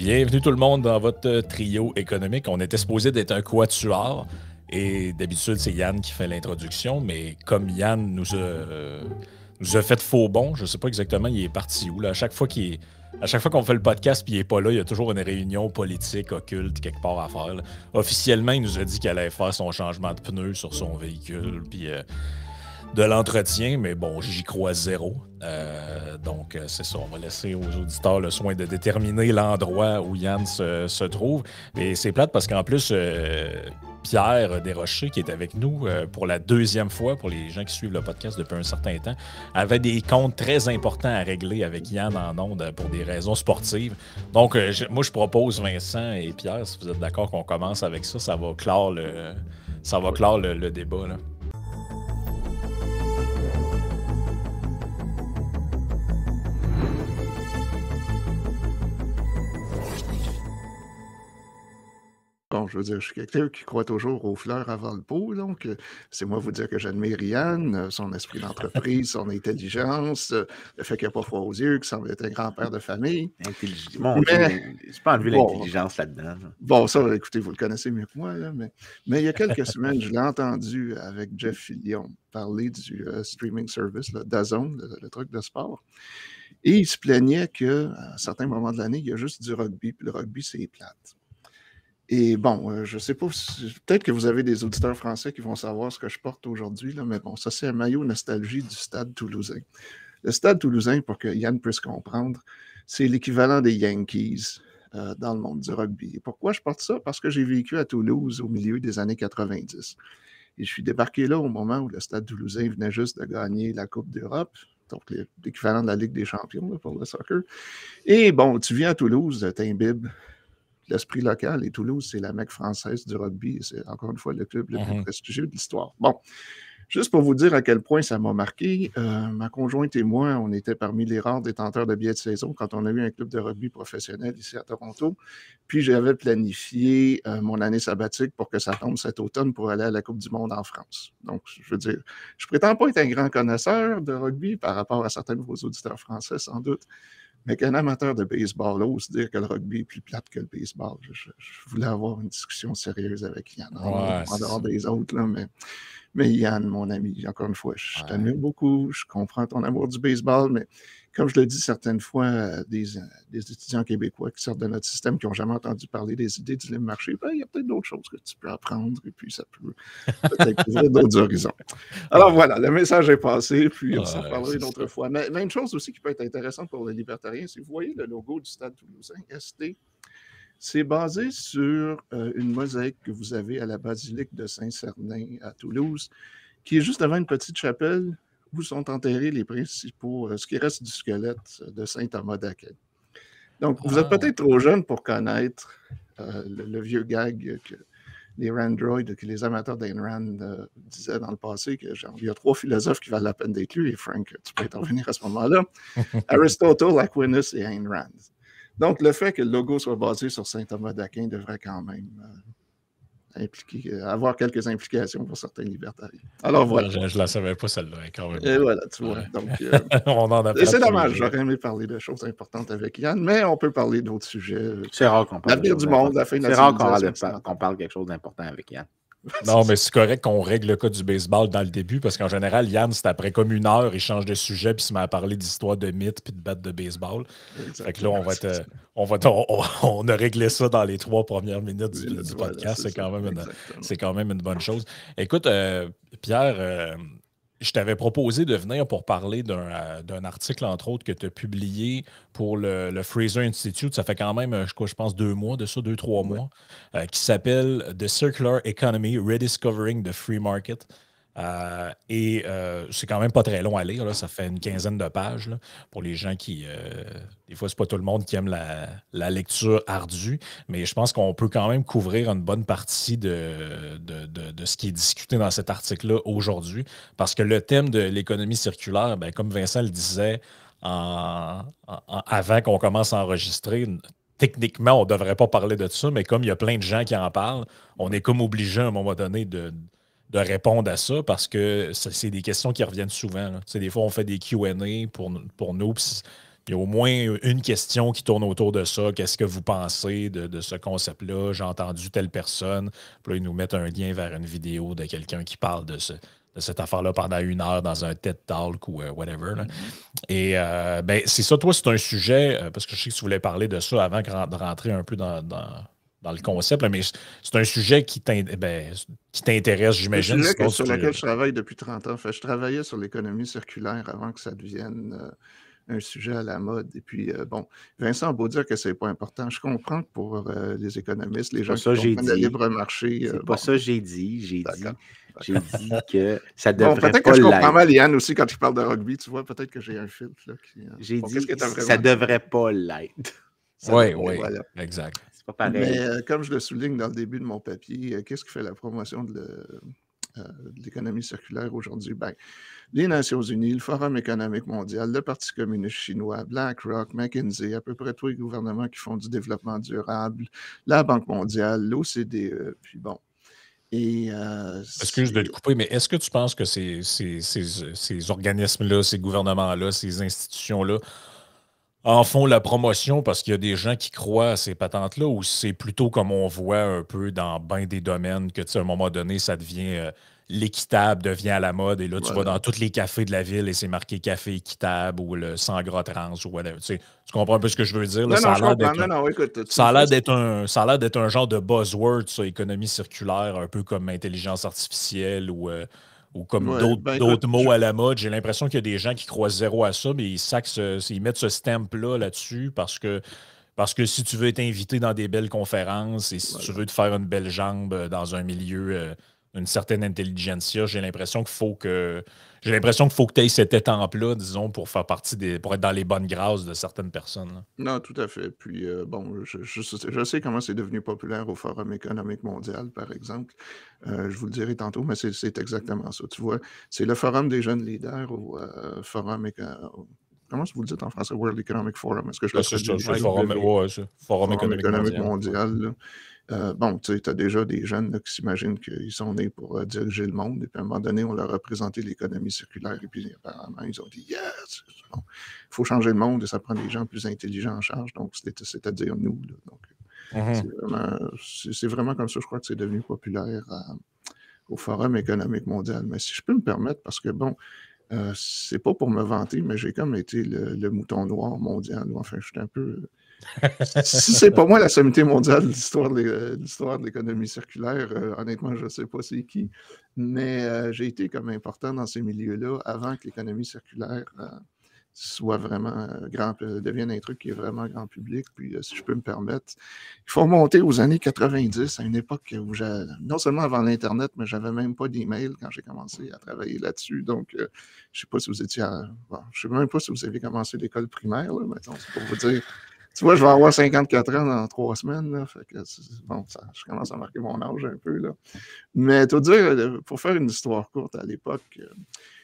Bienvenue tout le monde dans votre trio économique. On était supposé d'être un quatuor et d'habitude c'est Yann qui fait l'introduction, mais comme Yann nous a fait faux bond, je ne sais pas exactement il est parti où. Là. À chaque fois qu'on fait le podcast et il n'est pas là, il y a toujours une réunion politique occulte quelque part à faire. Là. Officiellement, il nous a dit qu'il allait faire son changement de pneus sur son véhicule. Puis de l'entretien, mais bon, j'y crois zéro. Donc, c'est ça. On va laisser aux auditeurs le soin de déterminer l'endroit où Yann se trouve. Mais c'est plate parce qu'en plus, Pierre Desrochers, qui est avec nous pour la deuxième fois, pour les gens qui suivent le podcast depuis un certain temps, avait des comptes très importants à régler avec Yann en ondes pour des raisons sportives. Donc, moi, je propose Vincent et Pierre, si vous êtes d'accord qu'on commence avec ça, ça va clore le débat, là. Bon, je veux dire, je suis quelqu'un qui croit toujours aux fleurs avant le pot, donc c'est moi vous dire que j'admire Yann, son esprit d'entreprise, son intelligence, le fait qu'il n'a pas froid aux yeux, qu'il semble être un grand-père de famille. Mon Dieu, je pas enlevé l'intelligence là-dedans. Bon, ça, écoutez, vous le connaissez mieux que moi, là, mais il y a quelques semaines, je l'ai entendu avec Jeff Fillion parler du streaming service, là, DAZN, le truc de sport. Et il se plaignait qu'à certains moments de l'année, il y a juste du rugby, puis le rugby, c'est plate. Et bon, je ne sais pas, peut-être que vous avez des auditeurs français qui vont savoir ce que je porte aujourd'hui, là, mais bon, ça c'est un maillot nostalgie du Stade Toulousain. Le Stade Toulousain, pour que Yann puisse comprendre, c'est l'équivalent des Yankees dans le monde du rugby. Et pourquoi je porte ça? Parce que j'ai vécu à Toulouse au milieu des années 90. Et je suis débarqué là au moment où le Stade Toulousain venait juste de gagner la Coupe d'Europe, donc l'équivalent de la Ligue des champions là, pour le soccer. Et bon, tu viens à Toulouse, t'imbibes l'esprit local, et Toulouse, c'est la Mecque française du rugby, et c'est encore une fois le club le plus prestigieux de l'histoire. Bon, juste pour vous dire à quel point ça m'a marqué, ma conjointe et moi, on était parmi les rares détenteurs de billets de saison quand on a eu un club de rugby professionnel ici à Toronto, puis j'avais planifié mon année sabbatique pour que ça tombe cet automne pour aller à la Coupe du monde en France. Donc, je veux dire, je prétends pas être un grand connaisseur de rugby par rapport à certains de vos auditeurs français, sans doute, mais qu'un amateur de baseball ose dire que le rugby est plus plate que le baseball. Je voulais avoir une discussion sérieuse avec Yann, en dehors des autres, là, mais Yann, mon ami, encore une fois, je t'admire beaucoup, je comprends ton amour du baseball, mais comme je le dis certaines fois, des étudiants québécois qui sortent de notre système, qui n'ont jamais entendu parler des idées du libre marché, ben, il y a peut-être d'autres choses que tu peux apprendre, et puis ça peut peut-être ouvrir d'autres horizons. Alors voilà, le message est passé, puis on s'en parlera une autre fois. Mais une chose aussi qui peut être intéressante pour les libertariens, c'est que vous voyez le logo du Stade Toulousain, ST, c'est basé sur une mosaïque que vous avez à la basilique de Saint-Cernin à Toulouse, qui est juste devant une petite chapelle où sont enterrés les principaux, ce qui reste du squelette de Saint Thomas d'Aquin. Donc, vous êtes peut-être trop jeune pour connaître le vieux gag que les Randroids, que les amateurs d'Ayn Rand disaient dans le passé, que genre, il y a 3 philosophes qui valent la peine d'être lus, et Frank, tu peux intervenir à ce moment-là. Aristotle, Aquinas et Ayn Rand. Donc, le fait que le logo soit basé sur Saint Thomas d'Aquin devrait quand même avoir quelques implications pour certains libertariens. Alors voilà. Je ne la savais pas celle-là, quand même. Et voilà, tu vois. Donc, on en a c'est dommage, j'aurais aimé parler de choses importantes avec Yann, mais on peut parler d'autres sujets. C'est rare qu'on parle l'avenir du monde, la fin de la civilisation. C'est rare qu'on parle quelque chose d'important avec Yann. Non, mais c'est correct qu'on règle le cas du baseball dans le début, parce qu'en général, Yann, c'est après comme 1 heure, il change de sujet, puis il se met à parler d'histoire de mythes puis de battes de baseball. Exactement. Fait que là, on a réglé ça dans les 3 premières minutes du podcast. C'est quand même une bonne chose. Écoute, Pierre, je t'avais proposé de venir pour parler d'un article, entre autres, que tu as publié pour le Fraser Institute. Ça fait quand même, je pense, 2 mois de ça, 2-3 mois, qui s'appelle The Circular Economy, Rediscovering the Free Market. C'est quand même pas très long à lire, là. Ça fait une 15aine de pages là, pour les gens qui... des fois, c'est pas tout le monde qui aime la lecture ardue, mais je pense qu'on peut quand même couvrir une bonne partie de ce qui est discuté dans cet article-là aujourd'hui, parce que le thème de l'économie circulaire, ben, comme Vincent le disait avant qu'on commence à enregistrer, techniquement, on ne devrait pas parler de ça, mais comme il y a plein de gens qui en parlent, on est comme obligé à un moment donné de répondre à ça, parce que c'est des questions qui reviennent souvent. Des fois, on fait des Q&A pour nous. il y a au moins une question qui tourne autour de ça. Qu'est-ce que vous pensez de ce concept-là? J'ai entendu telle personne. Puis là, ils nous mettent un lien vers une vidéo de quelqu'un qui parle de cette affaire-là pendant 1 heure dans un TED Talk ou whatever. Là. Et ben, c'est ça, toi, c'est un sujet, parce que je sais que tu voulais parler de ça avant de rentrer un peu dans le concept, là, mais c'est un sujet qui t'intéresse, j'imagine. C'est un sujet sur lequel je travaille depuis 30 ans. Enfin, je travaillais sur l'économie circulaire avant que ça devienne un sujet à la mode. Et puis, bon, Vincent a beau dire que c'est pas important. Je comprends que pour les économistes, les gens qui comprennent le libre marché... C'est pas ça que j'ai dit. J'ai dit que ça devrait pas l'être. Peut-être que je comprends mal Yann aussi quand il parle de rugby. Tu vois, peut-être que j'ai un filtre. Là, j'ai dit que ça devrait pas l'être. Oui, voilà. Exact. C'est pas pareil. Mais comme je le souligne dans le début de mon papier, qu'est-ce qui fait la promotion de l'économie circulaire aujourd'hui? Ben, les Nations Unies, le Forum économique mondial, le Parti communiste chinois, BlackRock, McKinsey, à peu près tous les gouvernements qui font du développement durable, la Banque mondiale, l'OCDE, puis bon. Excuse de te couper, mais est-ce que tu penses que ces organismes-là, ces gouvernements-là, ces institutions-là en font la promotion parce qu'il y a des gens qui croient à ces patentes-là, ou c'est plutôt comme on voit un peu dans bien des domaines que, tu sais, à un moment donné, ça devient l'équitable devient à la mode, et là, tu vas dans tous les cafés de la ville et c'est marqué café équitable ou le sans gras trans ou whatever. Tu comprends un peu ce que je veux dire? Là, ça a l'air d'être un genre de buzzword, ça, économie circulaire, un peu comme intelligence artificielle ou comme d'autres mots à la mode. J'ai l'impression qu'il y a des gens qui croient zéro à ça, mais ils mettent ce stamp-là là-dessus parce que si tu veux être invité dans des belles conférences et si tu veux te faire une belle jambe dans un milieu, une certaine intelligentsia, j'ai l'impression qu'il faut que tu aies cette étampe-là, disons, pour faire partie pour être dans les bonnes grâces de certaines personnes. Là. Non, tout à fait. Puis, bon, je sais comment c'est devenu populaire au Forum économique mondial, par exemple. Je vous le dirai tantôt, mais c'est exactement ça. Tu vois, c'est le Forum des jeunes leaders au Forum comment vous le dites en français? World Economic Forum. Est-ce que je le c'est le Forum économique mondial. Bon, tu sais, tu as déjà des jeunes là, qui s'imaginent qu'ils sont nés pour diriger le monde, et puis à un moment donné, on leur a présenté l'économie circulaire, et puis apparemment, ils ont dit « Yes! Il faut changer le monde, et ça prend des gens plus intelligents en charge. » Donc, c'est-à-dire nous. Là. Donc, c'est vraiment comme ça, je crois que c'est devenu populaire au Forum économique mondial. Mais si je peux me permettre, parce que, bon, c'est pas pour me vanter, mais j'ai comme été le mouton noir mondial. Enfin, je suis un peu... Si c'est pas moi la sommité mondiale de l'histoire de l'économie circulaire, honnêtement, je ne sais pas c'est qui, mais j'ai été comme important dans ces milieux-là avant que l'économie circulaire soit vraiment devienne un truc qui est vraiment grand public. Puis, si je peux me permettre, il faut remonter aux années 90, à une époque où non seulement avant l'Internet, mais j'avais même pas d'email quand j'ai commencé à travailler là-dessus. Donc, je ne sais pas si vous étiez je ne sais même pas si vous avez commencé l'école primaire, là, maintenant, c'est pour vous dire. Tu vois, je vais avoir 54 ans dans 3 semaines. Là, fait que bon, je commence à marquer mon âge un peu. Là. Mais tout dire, pour faire une histoire courte, à l'époque,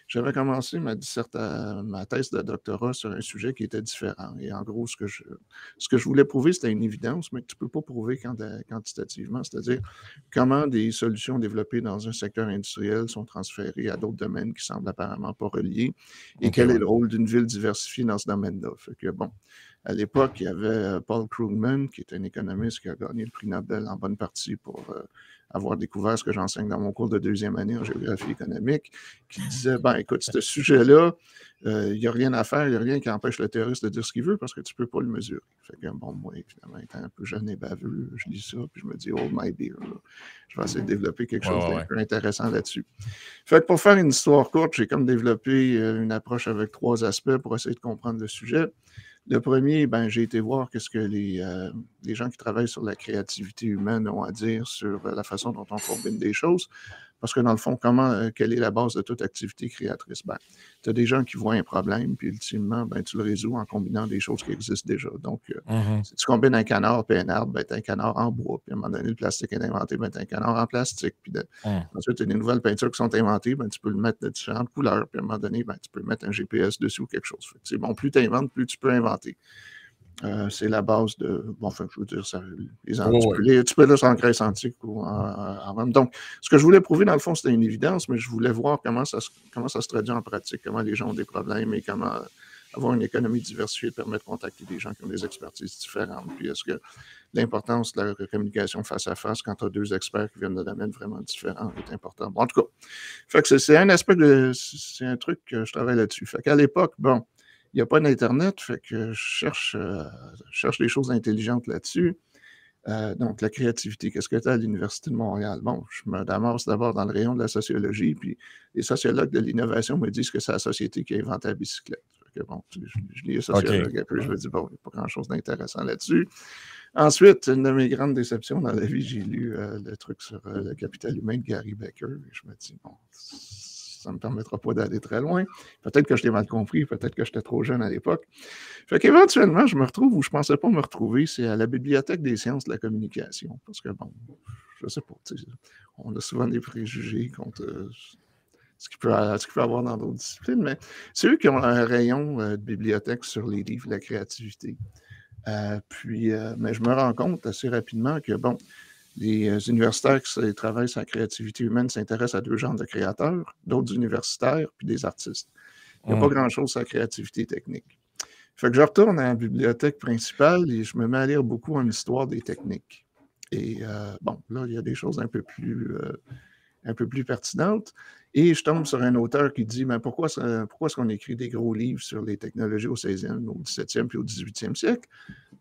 j'avais commencé ma thèse de doctorat sur un sujet qui était différent. Et en gros, ce que je voulais prouver, c'était une évidence, mais que tu ne peux pas prouver quantitativement. C'est-à-dire comment des solutions développées dans un secteur industriel sont transférées à d'autres domaines qui semblent apparemment pas reliés. Et quel est le rôle d'une ville diversifiée dans ce domaine-là. Fait que bon. À l'époque, il y avait Paul Krugman, qui est un économiste qui a gagné le prix Nobel en bonne partie pour avoir découvert ce que j'enseigne dans mon cours de 2e année en géographie économique, qui disait, ben écoute, ce sujet-là, il n'y a rien à faire, il n'y a rien qui empêche le terroriste de dire ce qu'il veut parce que tu ne peux pas le mesurer. Fait que bon, moi, évidemment, étant un peu jeune et baveux, je lis ça, puis je me dis, oh my dear, là, je vais essayer de développer quelque chose d'un peu intéressant là-dessus. Fait que pour faire une histoire courte, j'ai comme développé une approche avec 3 aspects pour essayer de comprendre le sujet. Le premier, ben, j'ai été voir qu'est-ce que les gens qui travaillent sur la créativité humaine ont à dire sur la façon dont on combine des choses. Parce que dans le fond, quelle est la base de toute activité créatrice? Ben, tu as des gens qui voient un problème, puis ultimement, ben, tu le résous en combinant des choses qui existent déjà. Donc, si tu combines un canard et un arbre, ben, tu as un canard en bois. Puis à un moment donné, le plastique est inventé, ben, tu as un canard en plastique. Puis ensuite, tu as des nouvelles peintures qui sont inventées, ben, tu peux le mettre de différentes couleurs. Puis à un moment donné, ben, tu peux mettre un GPS dessus ou quelque chose. Fait que, bon, plus tu inventes, plus tu peux inventer. C'est la base de... Bon, enfin, je veux dire, ça, tu peux là en Grèce antique ou en Rome. Donc, ce que je voulais prouver, dans le fond, c'était une évidence, mais je voulais voir comment ça se traduit en pratique, comment les gens ont des problèmes et comment avoir une économie diversifiée permet de contacter des gens qui ont des expertises différentes. Puis est-ce que l'importance de la communication face à face quand tu as deux experts qui viennent de domaines vraiment différents est important. Bon, en tout cas, fait que c'est un aspect c'est un truc que je travaille là-dessus. Fait qu'à l'époque, bon, il n'y a pas d'Internet, fait que je cherche des choses intelligentes là-dessus. Donc, la créativité, qu'est-ce que tu as à l'Université de Montréal? Bon, je me ramasse d'abord dans le rayon de la sociologie, puis les sociologues de l'innovation me disent que c'est la société qui a inventé la bicyclette. Fait que bon, je lis les sociologues un peu, je me dis, bon, il n'y a pas grand-chose d'intéressant là-dessus. Ensuite, une de mes grandes déceptions dans la vie, j'ai lu le truc sur le capital humain de Gary Becker, et je me dis, bon, ça ne me permettra pas d'aller très loin. Peut-être que je l'ai mal compris, peut-être que j'étais trop jeune à l'époque. Fait qu'éventuellement, je me retrouve où je ne pensais pas me retrouver, c'est à la Bibliothèque des sciences de la communication. Parce que, bon, je ne sais pas, on a souvent des préjugés contre ce qu'il peut y avoir dans d'autres disciplines, mais c'est eux qui ont un rayon de bibliothèque sur les livres, la créativité. Mais je me rends compte assez rapidement que, bon, les universitaires qui travaillent sur la créativité humaine s'intéressent à deux genres de créateurs, d'autres universitaires, puis des artistes. Il n'y a pas grand-chose sur la créativité technique. Fait que je retourne à la bibliothèque principale et je me mets à lire beaucoup en histoire des techniques. Et bon, là, il y a des choses un peu plus pertinentes. Et je tombe sur un auteur qui dit, mais pourquoi est-ce qu'on écrit des gros livres sur les technologies au 16e, au 17e puis au 18e siècle?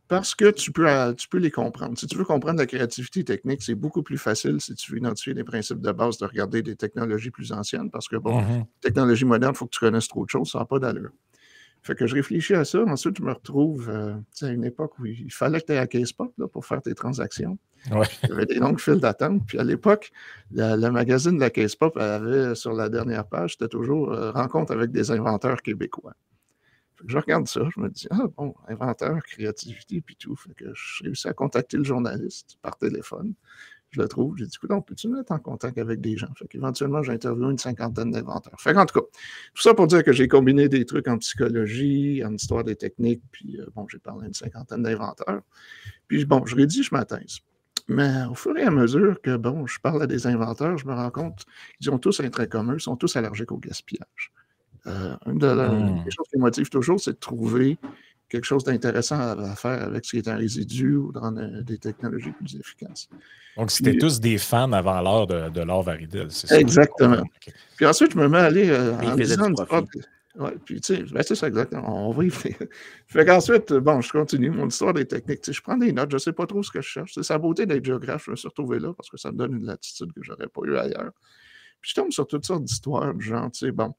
Parce que tu peux les comprendre. Si tu veux comprendre la créativité technique, c'est beaucoup plus facile si tu veux identifier les principes de base de regarder des technologies plus anciennes, parce que, bon, technologie moderne, il faut que tu connaisses trop de choses, ça n'a pas d'allure. Fait que je réfléchis à ça. Ensuite, je me retrouve à une époque où il fallait que tu aies à Casepop pour faire tes transactions. Ouais. Il y avait des longues files d'attente. Puis à l'époque, le magazine de la Casepop avait sur la dernière page, c'était toujours rencontre avec des inventeurs québécois. Fait que je regarde ça, je me dis, ah bon, inventeur, créativité, puis tout. Fait que je réussis à contacter le journaliste par téléphone. Je le trouve, j'ai dit, écoute, peux-tu me mettre en contact avec des gens? Fait qu'éventuellement, j'ai interviewé une 50aine d'inventeurs. Fait qu'en tout cas, tout ça pour dire que j'ai combiné des trucs en psychologie, en histoire des techniques, puis bon, j'ai parlé à une 50aine d'inventeurs. Puis bon, je rédige ma thèse. Mais au fur et à mesure que, bon, je parle à des inventeurs, je me rends compte qu'ils ont tous un trait commun, ils sont tous allergiques au gaspillage. Une des choses qui me motive toujours, c'est de trouver quelque chose d'intéressant à faire avec ce qui est un résidu ou dans des technologies plus efficaces. Donc, c'était tous des fans avant l'heure de Laure Varidel, c'est ça? Exactement. Okay. Puis ensuite, je me mets à aller en disant... Ouais, puis tu sais, ben c'est ça exactement, on va y venir. Fait qu'ensuite, bon, je continue mon histoire des techniques. Tu sais, je prends des notes, je ne sais pas trop ce que je cherche. C'est la beauté d'être géographe, je me suis retrouvé là parce que ça me donne une latitude que je n'aurais pas eu ailleurs. Puis je tombe sur toutes sortes d'histoires, du genre, tu sais, bon,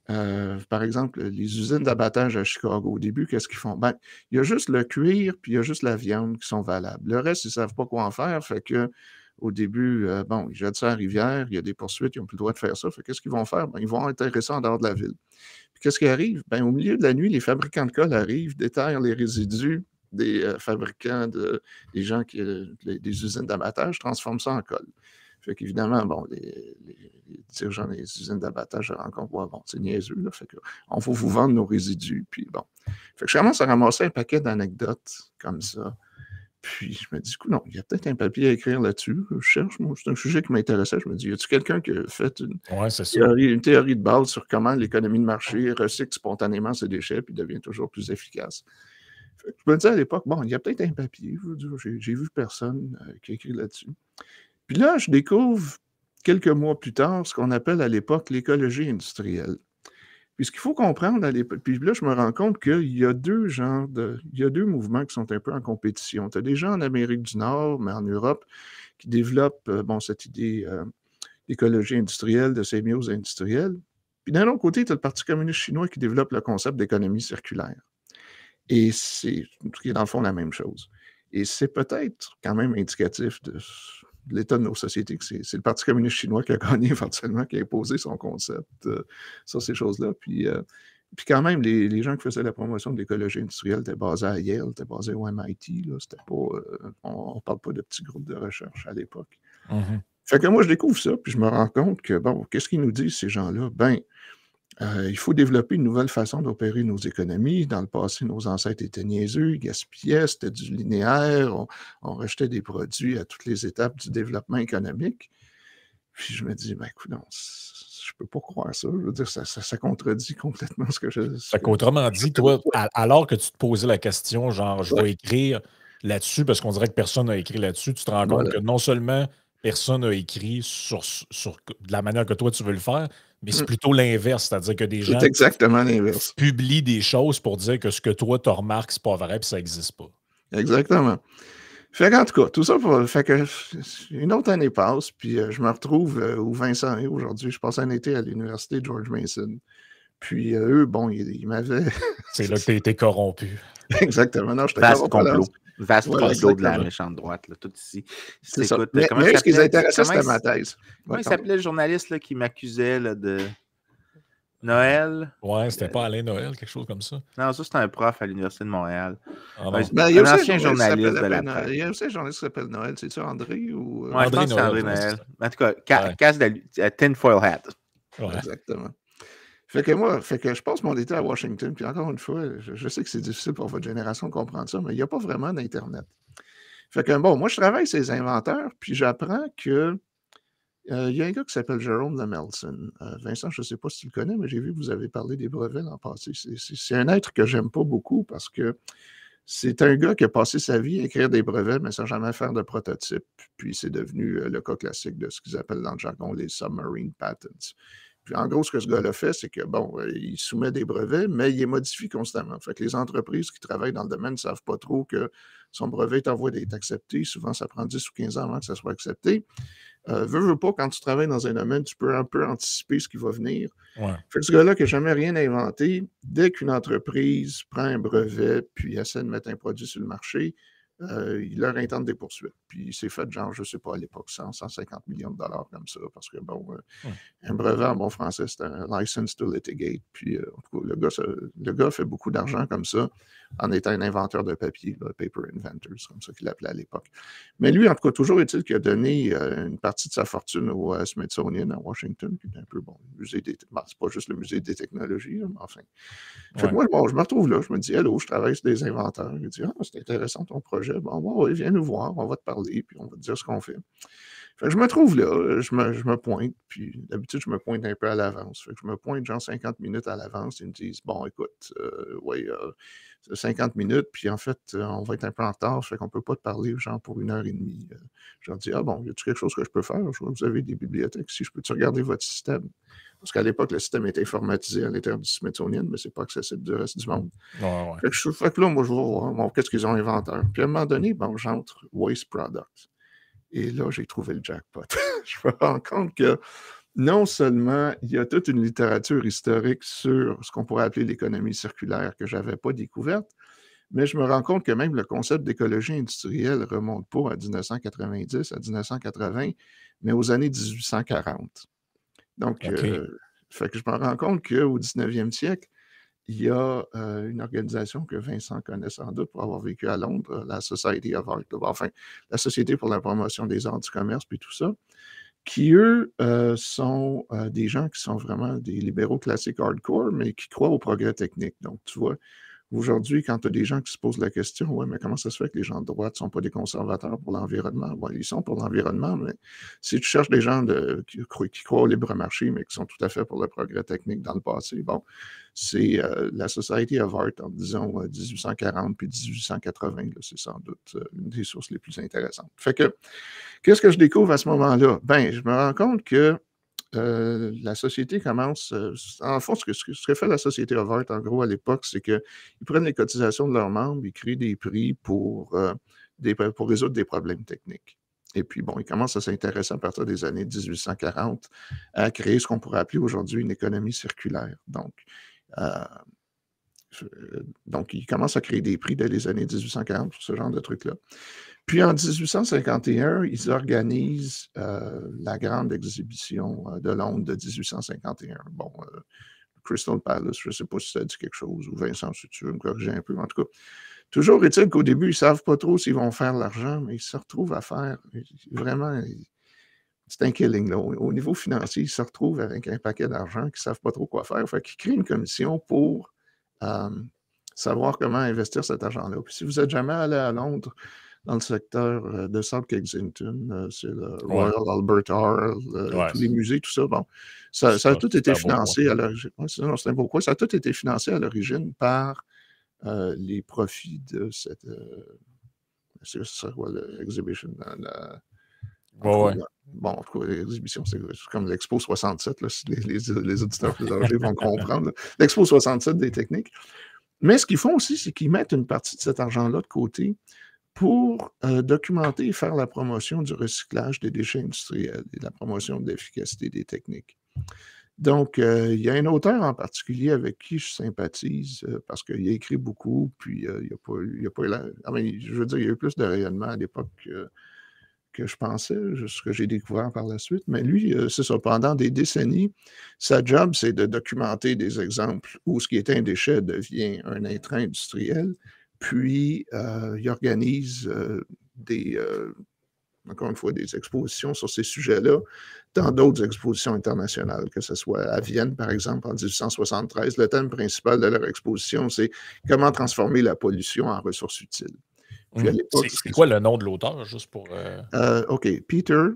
par exemple, les usines d'abattage à Chicago, au début, qu'est-ce qu'ils font? Ben, il y a juste le cuir, puis il y a juste la viande qui sont valables. Le reste, ils ne savent pas quoi en faire, fait que au début, bon, ils jettent ça à la rivière, il y a des poursuites, ils n'ont plus le droit de faire ça. Fait qu'est-ce qu'ils vont faire? Ben, ils vont enterrer ça en dehors de la ville. Puis qu'est-ce qui arrive? Ben, au milieu de la nuit, les fabricants de colle arrivent, déterrent les résidus des fabricants, des gens des usines d'abattage, transforment ça en colle. Fait qu'évidemment, bon, les dirigeants des usines d'abattage se rendent compte, ouais, bon, c'est niaiseux, là, fait qu'on faut vous vendre nos résidus, puis bon. Fait que je commence à ramasser un paquet d'anecdotes comme ça. Puis je me dis, non, il y a peut-être un papier à écrire là-dessus. Je cherche, moi, c'est un sujet qui m'intéressait. Je me dis, y a-t-il quelqu'un qui a fait une théorie de base sur comment l'économie de marché recycle spontanément ses déchets puis devient toujours plus efficace? Fait que je me disais à l'époque, bon, il y a peut-être un papier. J'ai vu personne qui a écrit là-dessus. Puis là, je découvre quelques mois plus tard ce qu'on appelle à l'époque l'écologie industrielle. Puis ce qu'il faut comprendre à l'époque, puis là, je me rends compte qu'il y a deux mouvements qui sont un peu en compétition. Tu as des gens en Amérique du Nord, mais en Europe, qui développent cette idée d'écologie industrielle, de symbiose industrielle. Puis d'un autre côté, tu as le Parti communiste chinois qui développe le concept d'économie circulaire. Et c'est dans le fond la même chose. Et c'est peut-être quand même indicatif de l'état de nos sociétés, que c'est le Parti communiste chinois qui a gagné éventuellement, qui a imposé son concept sur ces choses-là. Puis quand même, les gens qui faisaient la promotion de l'écologie industrielle étaient basés à Yale, étaient basés au MIT. Là, c'était pas, on ne parle pas de petits groupes de recherche à l'époque. Mm-hmm. Fait que moi, je découvre ça, puis je me rends compte que, bon, qu'est-ce qu'ils nous disent, ces gens-là? Ben, il faut développer une nouvelle façon d'opérer nos économies. Dans le passé, nos ancêtres étaient niaiseux, ils gaspillaient, c'était du linéaire, on rejetait des produits à toutes les étapes du développement économique. Puis je me dis, ben écoute, je peux pas croire ça. Je veux dire, ça contredit complètement ce que je... Fait qu'autrement dit, toi, alors que tu te posais la question, genre, je vais écrire là-dessus, parce qu'on dirait que personne n'a écrit là-dessus, tu te rends compte que non seulement personne n'a écrit sur de la manière que toi tu veux le faire, mais c'est plutôt l'inverse, c'est-à-dire que des gens C'est exactement l'inverse. Publient des choses pour dire que ce que toi tu remarques, c'est pas vrai, puis ça n'existe pas. Exactement. Fait qu'en tout cas, tout ça pour... Fait que une autre année passe, puis je me retrouve où Vincent est aujourd'hui. Je passe un été à l'université George Mason. Puis eux, bon, ils m'avaient... C'est là que tu as été corrompu. Exactement. Non, j'étais Vaste complot. Vaste Voilà, complot de la méchante droite, là, tout ici. C'est ça. Mais ce qui les intéressait, c'était ma thèse. Comment il s'appelait le journaliste là, qui m'accusait de Noël? Ouais, c'était pas Alain Noël, quelque chose comme ça. Non, ça, c'était un prof à l'Université de Montréal. Ah, il y a un ancien journaliste de la presse. Il y a aussi un journaliste qui s'appelle Noël. C'est-tu André ou... Ouais, je pense que c'est André Noël. En tout cas, casse de tinfoil hat. Ouais. Exactement. Fait que je passe mon été à Washington, puis encore une fois, je sais que c'est difficile pour votre génération de comprendre ça, mais il n'y a pas vraiment d'Internet. Fait que bon, moi, je travaille ces inventeurs, puis j'apprends que il y a un gars qui s'appelle Jerome Lemelson. Vincent, je ne sais pas si tu le connais, mais j'ai vu que vous avez parlé des brevets l'an passé. C'est un être que j'aime pas beaucoup parce que c'est un gars qui a passé sa vie à écrire des brevets, mais sans jamais faire de prototype. Puis c'est devenu le cas classique de ce qu'ils appellent dans le jargon les submarine patents. Puis en gros, ce que ce gars-là fait, c'est que, bon, il soumet des brevets, mais il les modifie constamment. Fait que les entreprises qui travaillent dans le domaine ne savent pas trop que son brevet est en voie d'être accepté. Souvent, ça prend 10 ou 15 ans avant que ça soit accepté. Veux pas, quand tu travailles dans un domaine, tu peux un peu anticiper ce qui va venir. Ouais. Fait que ce gars-là qui n'a jamais rien inventé, dès qu'une entreprise prend un brevet puis essaie de mettre un produit sur le marché, il leur intente des poursuites. Puis il s'est fait, genre, je ne sais pas, à l'époque, 150 millions de dollars comme ça, parce que, bon, un brevet en bon français, c'est un license to litigate. Puis, en tout cas, le gars fait beaucoup d'argent comme ça, en étant un inventeur de papier, là, paper inventors, comme ça qu'il l'appelait à l'époque. Mais lui, en tout cas, toujours est-il qu'il a donné une partie de sa fortune au Smithsonian à Washington, qui est un peu, bon, musée des... Bon, c'est pas juste le musée des technologies, là, mais enfin. Fait que moi, bon, je me retrouve là, je me dis, hello, je travaille sur des inventeurs. Il dit, ah, c'est intéressant ton projet. Bon, ouais, viens nous voir, on va te parler, puis on va te dire ce qu'on fait. Fait que je me trouve là, je me pointe, puis d'habitude, je me pointe un peu à l'avance. Fait que je me pointe genre 50 minutes à l'avance. Ils me disent, bon, écoute, 50 minutes, puis en fait, on va être un peu en retard, fait qu'on ne peut pas te parler, genre, pour 1 heure et demie. Je leur dis, ah bon, y a-t-il quelque chose que je peux faire? Je vois que vous avez des bibliothèques ici, je peux-tu regarder votre système? Parce qu'à l'époque, le système était informatisé à l'intérieur du Smithsonian, mais c'est pas accessible du reste du monde. Ouais. Fait que là, moi, je vais voir, bon, qu'est-ce qu'ils ont inventé. Puis à un moment donné, bon, j'entre Waste Product. Et là, j'ai trouvé le jackpot. Je me rends compte que non seulement il y a toute une littérature historique sur ce qu'on pourrait appeler l'économie circulaire que je n'avais pas découverte, mais je me rends compte que même le concept d'écologie industrielle ne remonte pas à 1990, à 1980, mais aux années 1840. Donc, fait que je me rends compte qu'au 19e siècle, il y a une organisation que Vincent connaît sans doute pour avoir vécu à Londres, la Society of Art, enfin, la Société pour la promotion des arts du commerce, puis tout ça, qui, eux, sont des gens qui sont vraiment des libéraux classiques hardcore, mais qui croient au progrès technique. Donc, tu vois, aujourd'hui, quand tu as des gens qui se posent la question, ouais, mais comment ça se fait que les gens de droite ne sont pas des conservateurs pour l'environnement? Ouais, ils sont pour l'environnement, mais si tu cherches des gens qui croient au libre marché, mais qui sont tout à fait pour le progrès technique dans le passé, bon, c'est la Society of Art en, disons, 1840 puis 1880, c'est sans doute une des sources les plus intéressantes. Fait que, qu'est-ce que je découvre à ce moment-là? Ben, je me rends compte que la société commence... en fond, ce que fait la Société of Art, en gros, à l'époque, c'est qu'ils prennent les cotisations de leurs membres, ils créent des prix pour résoudre des problèmes techniques. Et puis, bon, ils commencent à s'intéresser à partir des années 1840 à créer ce qu'on pourrait appeler aujourd'hui une économie circulaire. Donc, ils commencent à créer des prix dès les années 1840 pour ce genre de trucs-là. Puis en 1851, ils organisent la grande exhibition de Londres de 1851. Bon, Crystal Palace, je ne sais pas si ça dit quelque chose, ou Vincent, si tu veux me corriger un peu. En tout cas, toujours est-il qu'au début, ils ne savent pas trop s'ils vont faire l'argent, mais ils se retrouvent à faire vraiment... C'est un killing, là. Au niveau financier, ils se retrouvent avec un paquet d'argent qu'ils ne savent pas trop quoi faire. Fait qu'ils créent une commission pour savoir comment investir cet argent-là. Puis si vous n'êtes jamais allé à Londres, dans le secteur de South Kensington. C'est le Royal Albert Hall, tous les musées, tout ça. Bon, ça a tout été financé à l'origine. C'est un beau coin. Ça a tout été financé à l'origine par les profits de cette... c'est ça, l'exhibition. Bon, en tout cas, l'exhibition, c'est comme l'Expo 67, là, si les auditeurs plus âgés vont comprendre. L'Expo 67 des techniques. Mais ce qu'ils font aussi, c'est qu'ils mettent une partie de cet argent-là de côté pour documenter et faire la promotion du recyclage des déchets industriels et la promotion de l'efficacité des techniques. Donc, il y a un auteur en particulier avec qui je sympathise parce qu'il a écrit beaucoup, puis il n'y a pas je veux dire, il y a eu plus de rayonnement à l'époque que je pensais, ce que j'ai découvert par la suite. Mais lui, c'est ça, pendant des décennies, sa job, c'est de documenter des exemples où ce qui est un déchet devient un intrant industriel, puis il organise encore une fois, des expositions sur ces sujets-là dans d'autres expositions internationales, que ce soit à Vienne, par exemple, en 1873. Le thème principal de leur exposition, c'est comment transformer la pollution en ressources utiles. C'est quoi le nom de l'auteur, juste pour... OK, Peter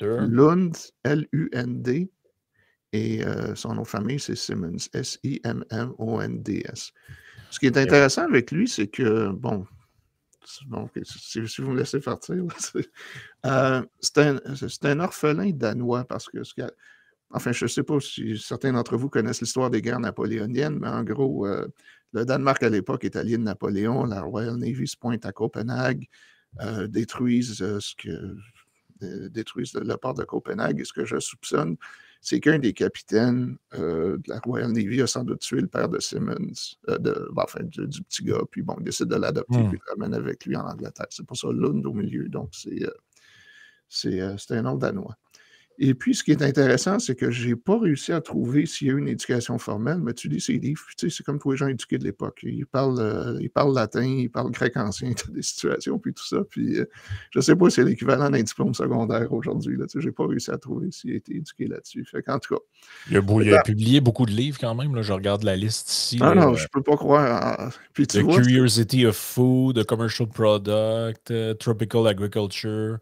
Lund, L-U-N-D, et son nom de famille, c'est Simmons, S-I-M-M-O-N-D-S. Ce qui est intéressant avec lui, c'est que, bon, si vous me laissez partir, c'est un orphelin danois, parce que... Enfin, je ne sais pas si certains d'entre vous connaissent l'histoire des guerres napoléoniennes, mais en gros, le Danemark à l'époque est allié de Napoléon, la Royal Navy se pointe à Copenhague, détruisent le port de Copenhague, et ce que je soupçonne, c'est qu'un des capitaines de la Royal Navy a sans doute tué le père de Simmons, du petit gars, puis bon, il décide de l'adopter, puis il le ramène avec lui en Angleterre. C'est pour ça Lund au milieu, donc c'est un nom danois. Et puis, ce qui est intéressant, c'est que je n'ai pas réussi à trouver s'il y a eu une éducation formelle, mais tu lis ces livres, tu sais, c'est comme tous les gens éduqués de l'époque. Ils parlent latin, ils parlent grec ancien, tu as des situations, puis tout ça. Puis, je ne sais pas si c'est l'équivalent d'un diplôme secondaire aujourd'hui. Tu sais, je n'ai pas réussi à trouver s'il a été éduqué là-dessus. Fait qu'en tout cas... Il a publié beaucoup de livres quand même. Là, je regarde la liste ici. Non, je ne peux pas croire. Puis, The Curiosity of Food, The Commercial Product, Tropical Agriculture...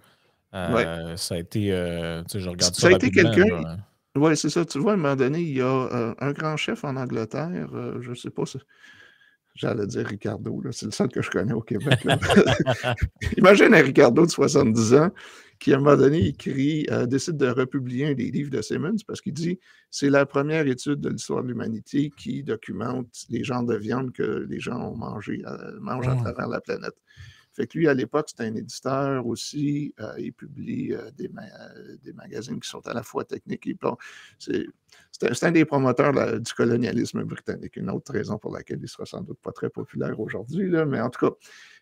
Ça a été, je regarde ça. Ça a été quelqu'un. Oui, c'est ça. Tu vois, à un moment donné, il y a un grand chef en Angleterre, je ne sais pas si. J'allais dire Ricardo, c'est le seul que je connais au Québec. Imagine un Ricardo de 70 ans qui, à un moment donné, décide de republier un des livres de Simmons parce qu'il dit c'est la première étude de l'histoire de l'humanité qui documente les genres de viande que les gens ont mangent à travers la planète. Fait que lui, à l'époque, c'était un éditeur aussi. Il publie des magazines qui sont à la fois techniques et bon, c'est un des promoteurs du colonialisme britannique. Une autre raison pour laquelle il ne sera sans doute pas très populaire aujourd'hui, mais en tout cas,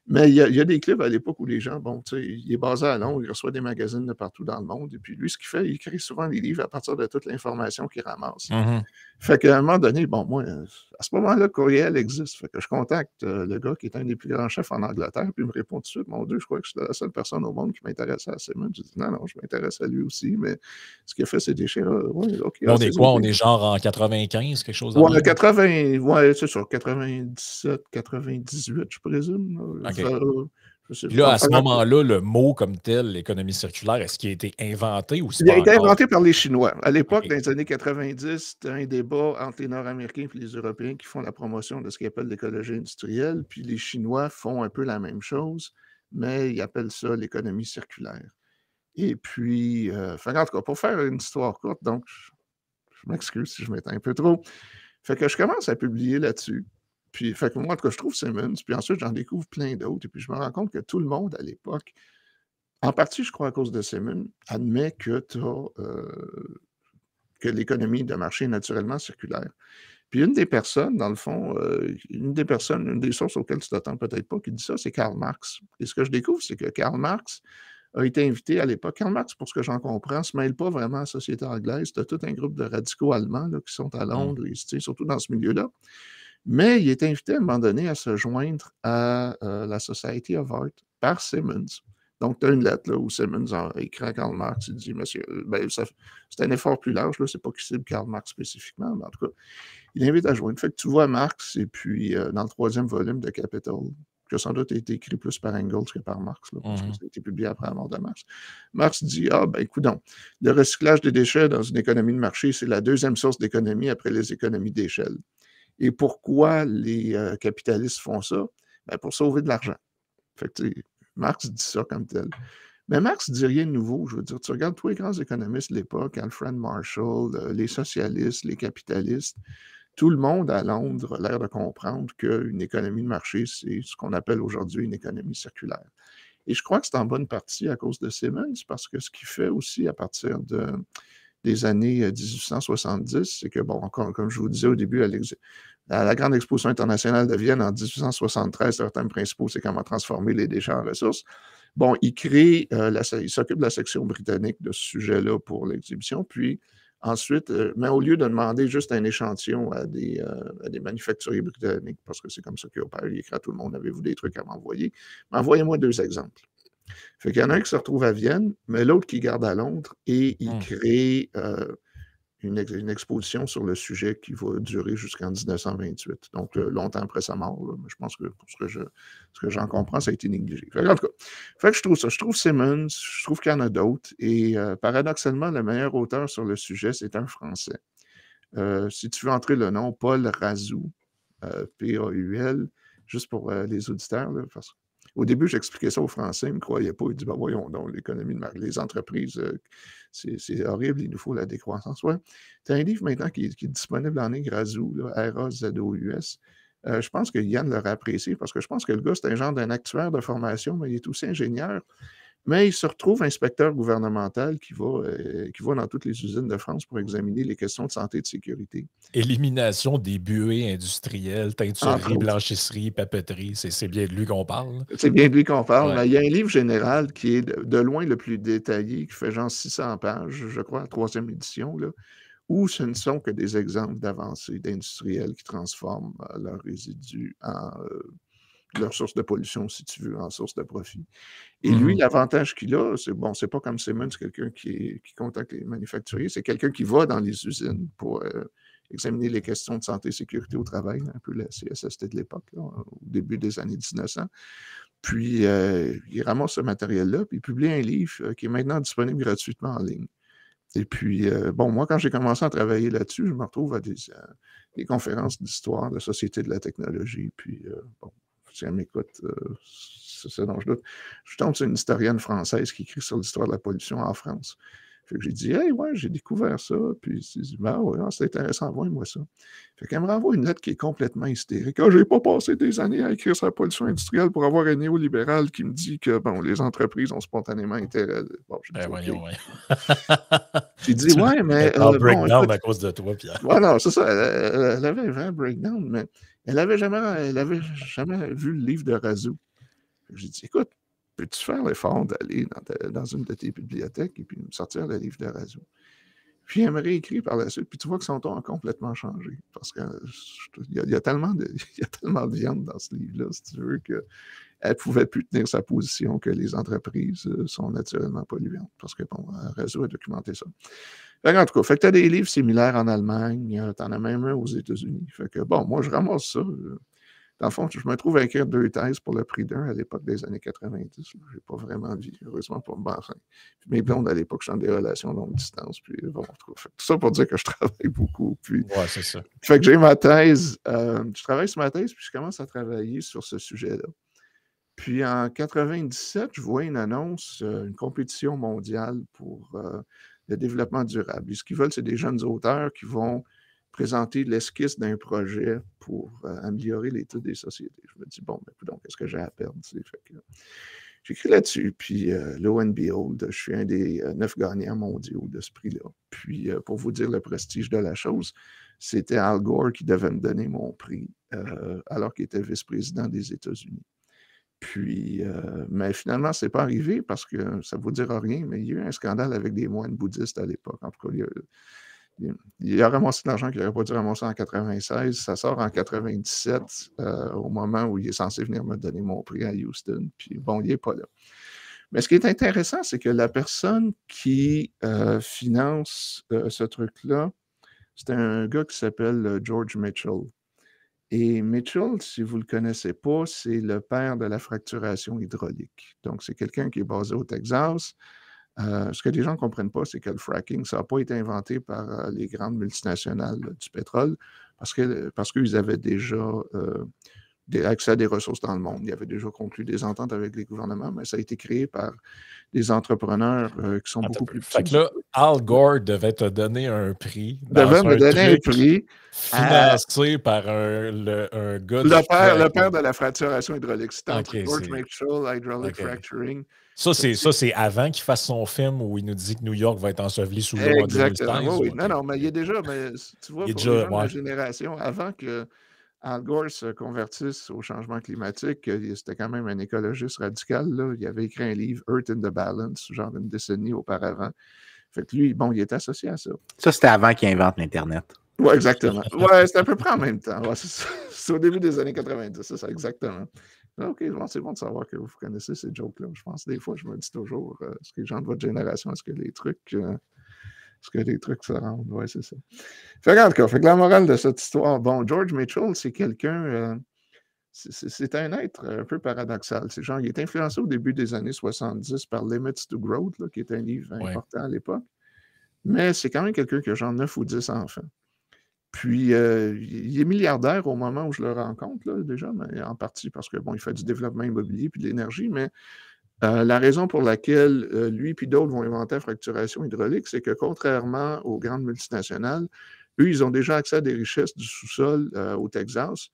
mais il y a des clubs à l'époque où les gens, bon, tu sais, il est basé à Londres, il reçoit des magazines de partout dans le monde, et puis lui, ce qu'il fait, il écrit souvent des livres à partir de toute l'information qu'il ramasse. Fait qu'à un moment donné, bon, moi, à ce moment-là, Courriel existe. Fait que je contacte le gars qui est un des plus grands chefs en Angleterre, puis il me répond tout de suite, mon Dieu, je crois que je suis la seule personne au monde qui m'intéressait à Simmons. Je dis, non, je m'intéresse à lui aussi, mais ce qu'il a fait, c'est déchets. Ouais, okay, on est quoi? On est genre en 95, quelque chose dans 80, ouais, c'est ça, 97, 98, je présume. Okay. Là, à ce moment-là, le mot comme tel, l'économie circulaire, est-ce qu'il a été inventé ou c'est Il a été inventé par les Chinois. À l'époque, dans les années 90, tu as un débat entre les Nord-Américains et les Européens qui font la promotion de ce qu'ils appellent l'écologie industrielle, puis les Chinois font un peu la même chose, mais ils appellent ça l'économie circulaire. Et puis, en tout cas, pour faire une histoire courte, donc, je m'excuse si je m'étends un peu trop, fait que je commence à publier là-dessus. Puis, fait que moi, en tout cas, je trouve Simmons, puis ensuite, j'en découvre plein d'autres, et puis je me rends compte que tout le monde, à l'époque, en partie, je crois, à cause de Simmons, admet que l'économie de marché est naturellement circulaire. Puis une des personnes, dans le fond, une des sources auxquelles tu t'attends peut-être pas, qui dit ça, c'est Karl Marx. Et ce que je découvre, c'est que Karl Marx a été invité à l'époque. Karl Marx, pour ce que j'en comprends, ne se mêle pas vraiment à la société anglaise. Tu as tout un groupe de radicaux allemands là, qui sont à Londres, surtout dans ce milieu-là. Mais il est invité à un moment donné à se joindre à la Society of Art par Simmons. Donc, tu as une lettre là, où Simmons a écrit à Karl Marx. Il dit, monsieur, c'est un effort plus large, ce n'est pas qui cible Karl Marx spécifiquement, mais en tout cas, il invite à joindre. Fait que tu vois Marx, et puis dans le 3e volume de Capital, qui a sans doute été écrit plus par Engels que par Marx, là, parce que Mhm. ça a été publié après la mort de Marx. Marx dit, écoute, le recyclage des déchets dans une économie de marché, c'est la deuxième source d'économie après les économies d'échelle. Et pourquoi les capitalistes font ça? Ben, pour sauver de l'argent. Fait que, Marx dit ça comme tel. Mais Marx ne dit rien de nouveau. Je veux dire, tu regardes tous les grands économistes de l'époque, Alfred Marshall, les socialistes, les capitalistes, tout le monde à Londres a l'air de comprendre qu'une économie de marché, c'est ce qu'on appelle aujourd'hui une économie circulaire. Et je crois que c'est en bonne partie à cause de Simmons, parce que ce qu'il fait aussi à partir des années 1870, c'est que, bon, encore, comme je vous disais au début, à la grande exposition internationale de Vienne en 1873, leur thème principal, c'est comment transformer les déchets en ressources. Bon, il s'occupe de la section britannique de ce sujet-là pour l'exhibition, puis ensuite, mais au lieu de demander juste un échantillon à des manufacturiers britanniques, parce que c'est comme ça qu'il opère, il écrit à tout le monde, avez-vous des trucs à m'envoyer? Mais envoyez-moi 2 exemples. Fait qu'il y en a un qui se retrouve à Vienne, mais l'autre qui garde à Londres, et il crée une exposition sur le sujet qui va durer jusqu'en 1928, donc longtemps après sa mort. Là, mais je pense que pour ce que j'en comprends, ça a été négligé. En tout cas, je trouve ça. Je trouve Simmons, je trouve qu'il y en a d'autres, et paradoxalement, le meilleur auteur sur le sujet, c'est un Français. Si tu veux entrer le nom, Paul Razou, P-A-U-L, juste pour les auditeurs, là, parce au début, j'expliquais ça aux Français, ils ne me croyaient pas. Ils disaient, voyons donc, l'économie de marché, les entreprises, c'est horrible, il nous faut la décroissance. Ouais. Tu as un livre maintenant qui est disponible en ligne, Razou, R-A-Z-O-U-S. Je pense que Yann l'aurait apprécié parce que je pense que le gars, c'est un genre d'un actuaire de formation, mais il est aussi ingénieur. Mais il se retrouve inspecteur gouvernemental qui va dans toutes les usines de France pour examiner les questions de santé et de sécurité. Élimination des buées industrielles, teinturerie, blanchisserie, papeterie, c'est bien de lui qu'on parle. C'est bien de lui qu'on parle, Ouais. mais il y a un livre général qui est de loin le plus détaillé, qui fait genre 600 pages, je crois, la 3e édition, là, où ce ne sont que des exemples d'avancées d'industriels qui transforment leurs résidus en leur source de pollution, si tu veux, en source de profit. Et lui, l'avantage qu'il a, c'est pas comme Simmons, quelqu'un qui contacte les manufacturiers, c'est quelqu'un qui va dans les usines pour examiner les questions de santé et sécurité au travail, un peu la CSST de l'époque, au début des années 1900. Puis, il ramasse ce matériel-là, puis il publie un livre qui est maintenant disponible gratuitement en ligne. Et puis, moi, quand j'ai commencé à travailler là-dessus, je me retrouve à des conférences d'histoire, de société de la technologie, puis, si elle m'écoute, c'est ça dont je doute. Je tombe sur une historienne française qui écrit sur l'histoire de la pollution en France. Fait que j'ai dit, hey, ouais, j'ai découvert ça. Puis j'ai dit, c'est intéressant, envoie-moi ça. Fait qu'elle me renvoie une lettre qui est complètement hystérique. Ah, j'ai pas passé des années à écrire sur la pollution industrielle pour avoir un néolibéral qui me dit que, les entreprises ont spontanément intérêt. Bon, voyons. J'ai dit, ouais, mais. breakdown à cause de toi, Pierre. Voilà, c'est ça. Elle avait un vrai breakdown, mais elle avait jamais vu le livre de Razou. J'ai dit, écoute, peux-tu faire l'effort d'aller dans une de tes bibliothèques et puis me sortir le livre de Razou? Puis elle me réécrit par la suite, puis tu vois que son ton a complètement changé. Parce qu'il y a tellement de viande dans ce livre-là, si tu veux, qu'elle ne pouvait plus tenir sa position que les entreprises sont naturellement polluantes. Parce que, Razou a documenté ça. En tout cas, tu as des livres similaires en Allemagne, tu en as même un aux États-Unis. Fait que, moi, je ramasse ça. Dans le fond, je me trouve à écrire 2 thèses pour le prix d'un à l'époque des années 90. Je n'ai pas vraiment de vie, heureusement pour me enfin. Mes blondes, à l'époque, je suis dans des relations longue distance. Puis, tout ça pour dire que je travaille beaucoup. Puis, ouais, c'est ça. Fait que j'ai ma thèse. Je travaille sur ma thèse, puis je commence à travailler sur ce sujet-là. Puis en 97, je vois une annonce, une compétition mondiale pour le développement durable. Et ce qu'ils veulent, c'est des jeunes auteurs qui vont présenter l'esquisse d'un projet pour améliorer l'état des sociétés. Je me dis, qu'est-ce que j'ai à perdre? J'écris là-dessus, puis lo and behold, je suis un des 9 gagnants mondiaux de ce prix-là. Puis, pour vous dire le prestige de la chose, c'était Al Gore qui devait me donner mon prix, alors qu'il était vice-président des États-Unis. Puis, mais finalement, ce n'est pas arrivé parce que ça ne vous dira rien, mais il y a eu un scandale avec des moines bouddhistes à l'époque. En tout cas, il a ramassé de l'argent qu'il n'aurait pas dû ramasser en 96. Ça sort en 97, au moment où il est censé venir me donner mon prix à Houston. Puis il n'est pas là. Mais ce qui est intéressant, c'est que la personne qui finance ce truc-là, c'est un gars qui s'appelle George Mitchell. Et Mitchell, si vous ne le connaissez pas, c'est le père de la fracturation hydraulique. Donc, c'est quelqu'un qui est basé au Texas. Ce que les gens ne comprennent pas, c'est que le fracking, ça n'a pas été inventé par les grandes multinationales du pétrole parce qu'ils avaient déjà accès à des ressources dans le monde. Ils avaient déjà conclu des ententes avec les gouvernements, mais ça a été créé par des entrepreneurs qui sont beaucoup plus petits. Fait que là, Al Gore devait te donner un prix. Devait me donner un prix. Financé par un gars le père de la fracturation hydraulique. C'était entre George Mitchell, Hydraulic Fracturing. Ça, c'est avant qu'il fasse son film où il nous dit que New York va être enseveli sous l'eau en 2016. Oui. Non, mais il est déjà, mais tu vois, pour les gens de ma génération, avant que Al Gore se convertisse au changement climatique, c'était quand même un écologiste radical. Là. Il avait écrit un livre, Earth in the Balance, genre une décennie auparavant. Fait que lui, bon, il est associé à ça. Ça, c'était avant qu'il invente l'Internet. Oui, exactement. Ouais, c'est à peu près en même temps. Ouais, c'est au début des années 90, c'est ça, exactement. OK, bon, c'est bon de savoir que vous connaissez ces jokes-là. Je pense des fois, je me dis toujours, est-ce que les gens de votre génération, est-ce que les trucs se rendent? Oui, c'est ça. Fait en tout cas, la morale de cette histoire, bon, George Mitchell, c'est quelqu'un, c'est un être un peu paradoxal. C'est genre, il est influencé au début des années 70 par Limits to Growth, là, qui est un livre important à l'époque. Mais c'est quand même quelqu'un qui a genre 9 ou 10 enfants. Puis, il est milliardaire au moment où je le rencontre, là, déjà, mais en partie parce que, bon, il fait du développement immobilier puis de l'énergie, mais la raison pour laquelle lui et d'autres vont inventer la fracturation hydraulique, c'est que contrairement aux grandes multinationales, eux, ils ont déjà accès à des richesses du sous-sol au Texas,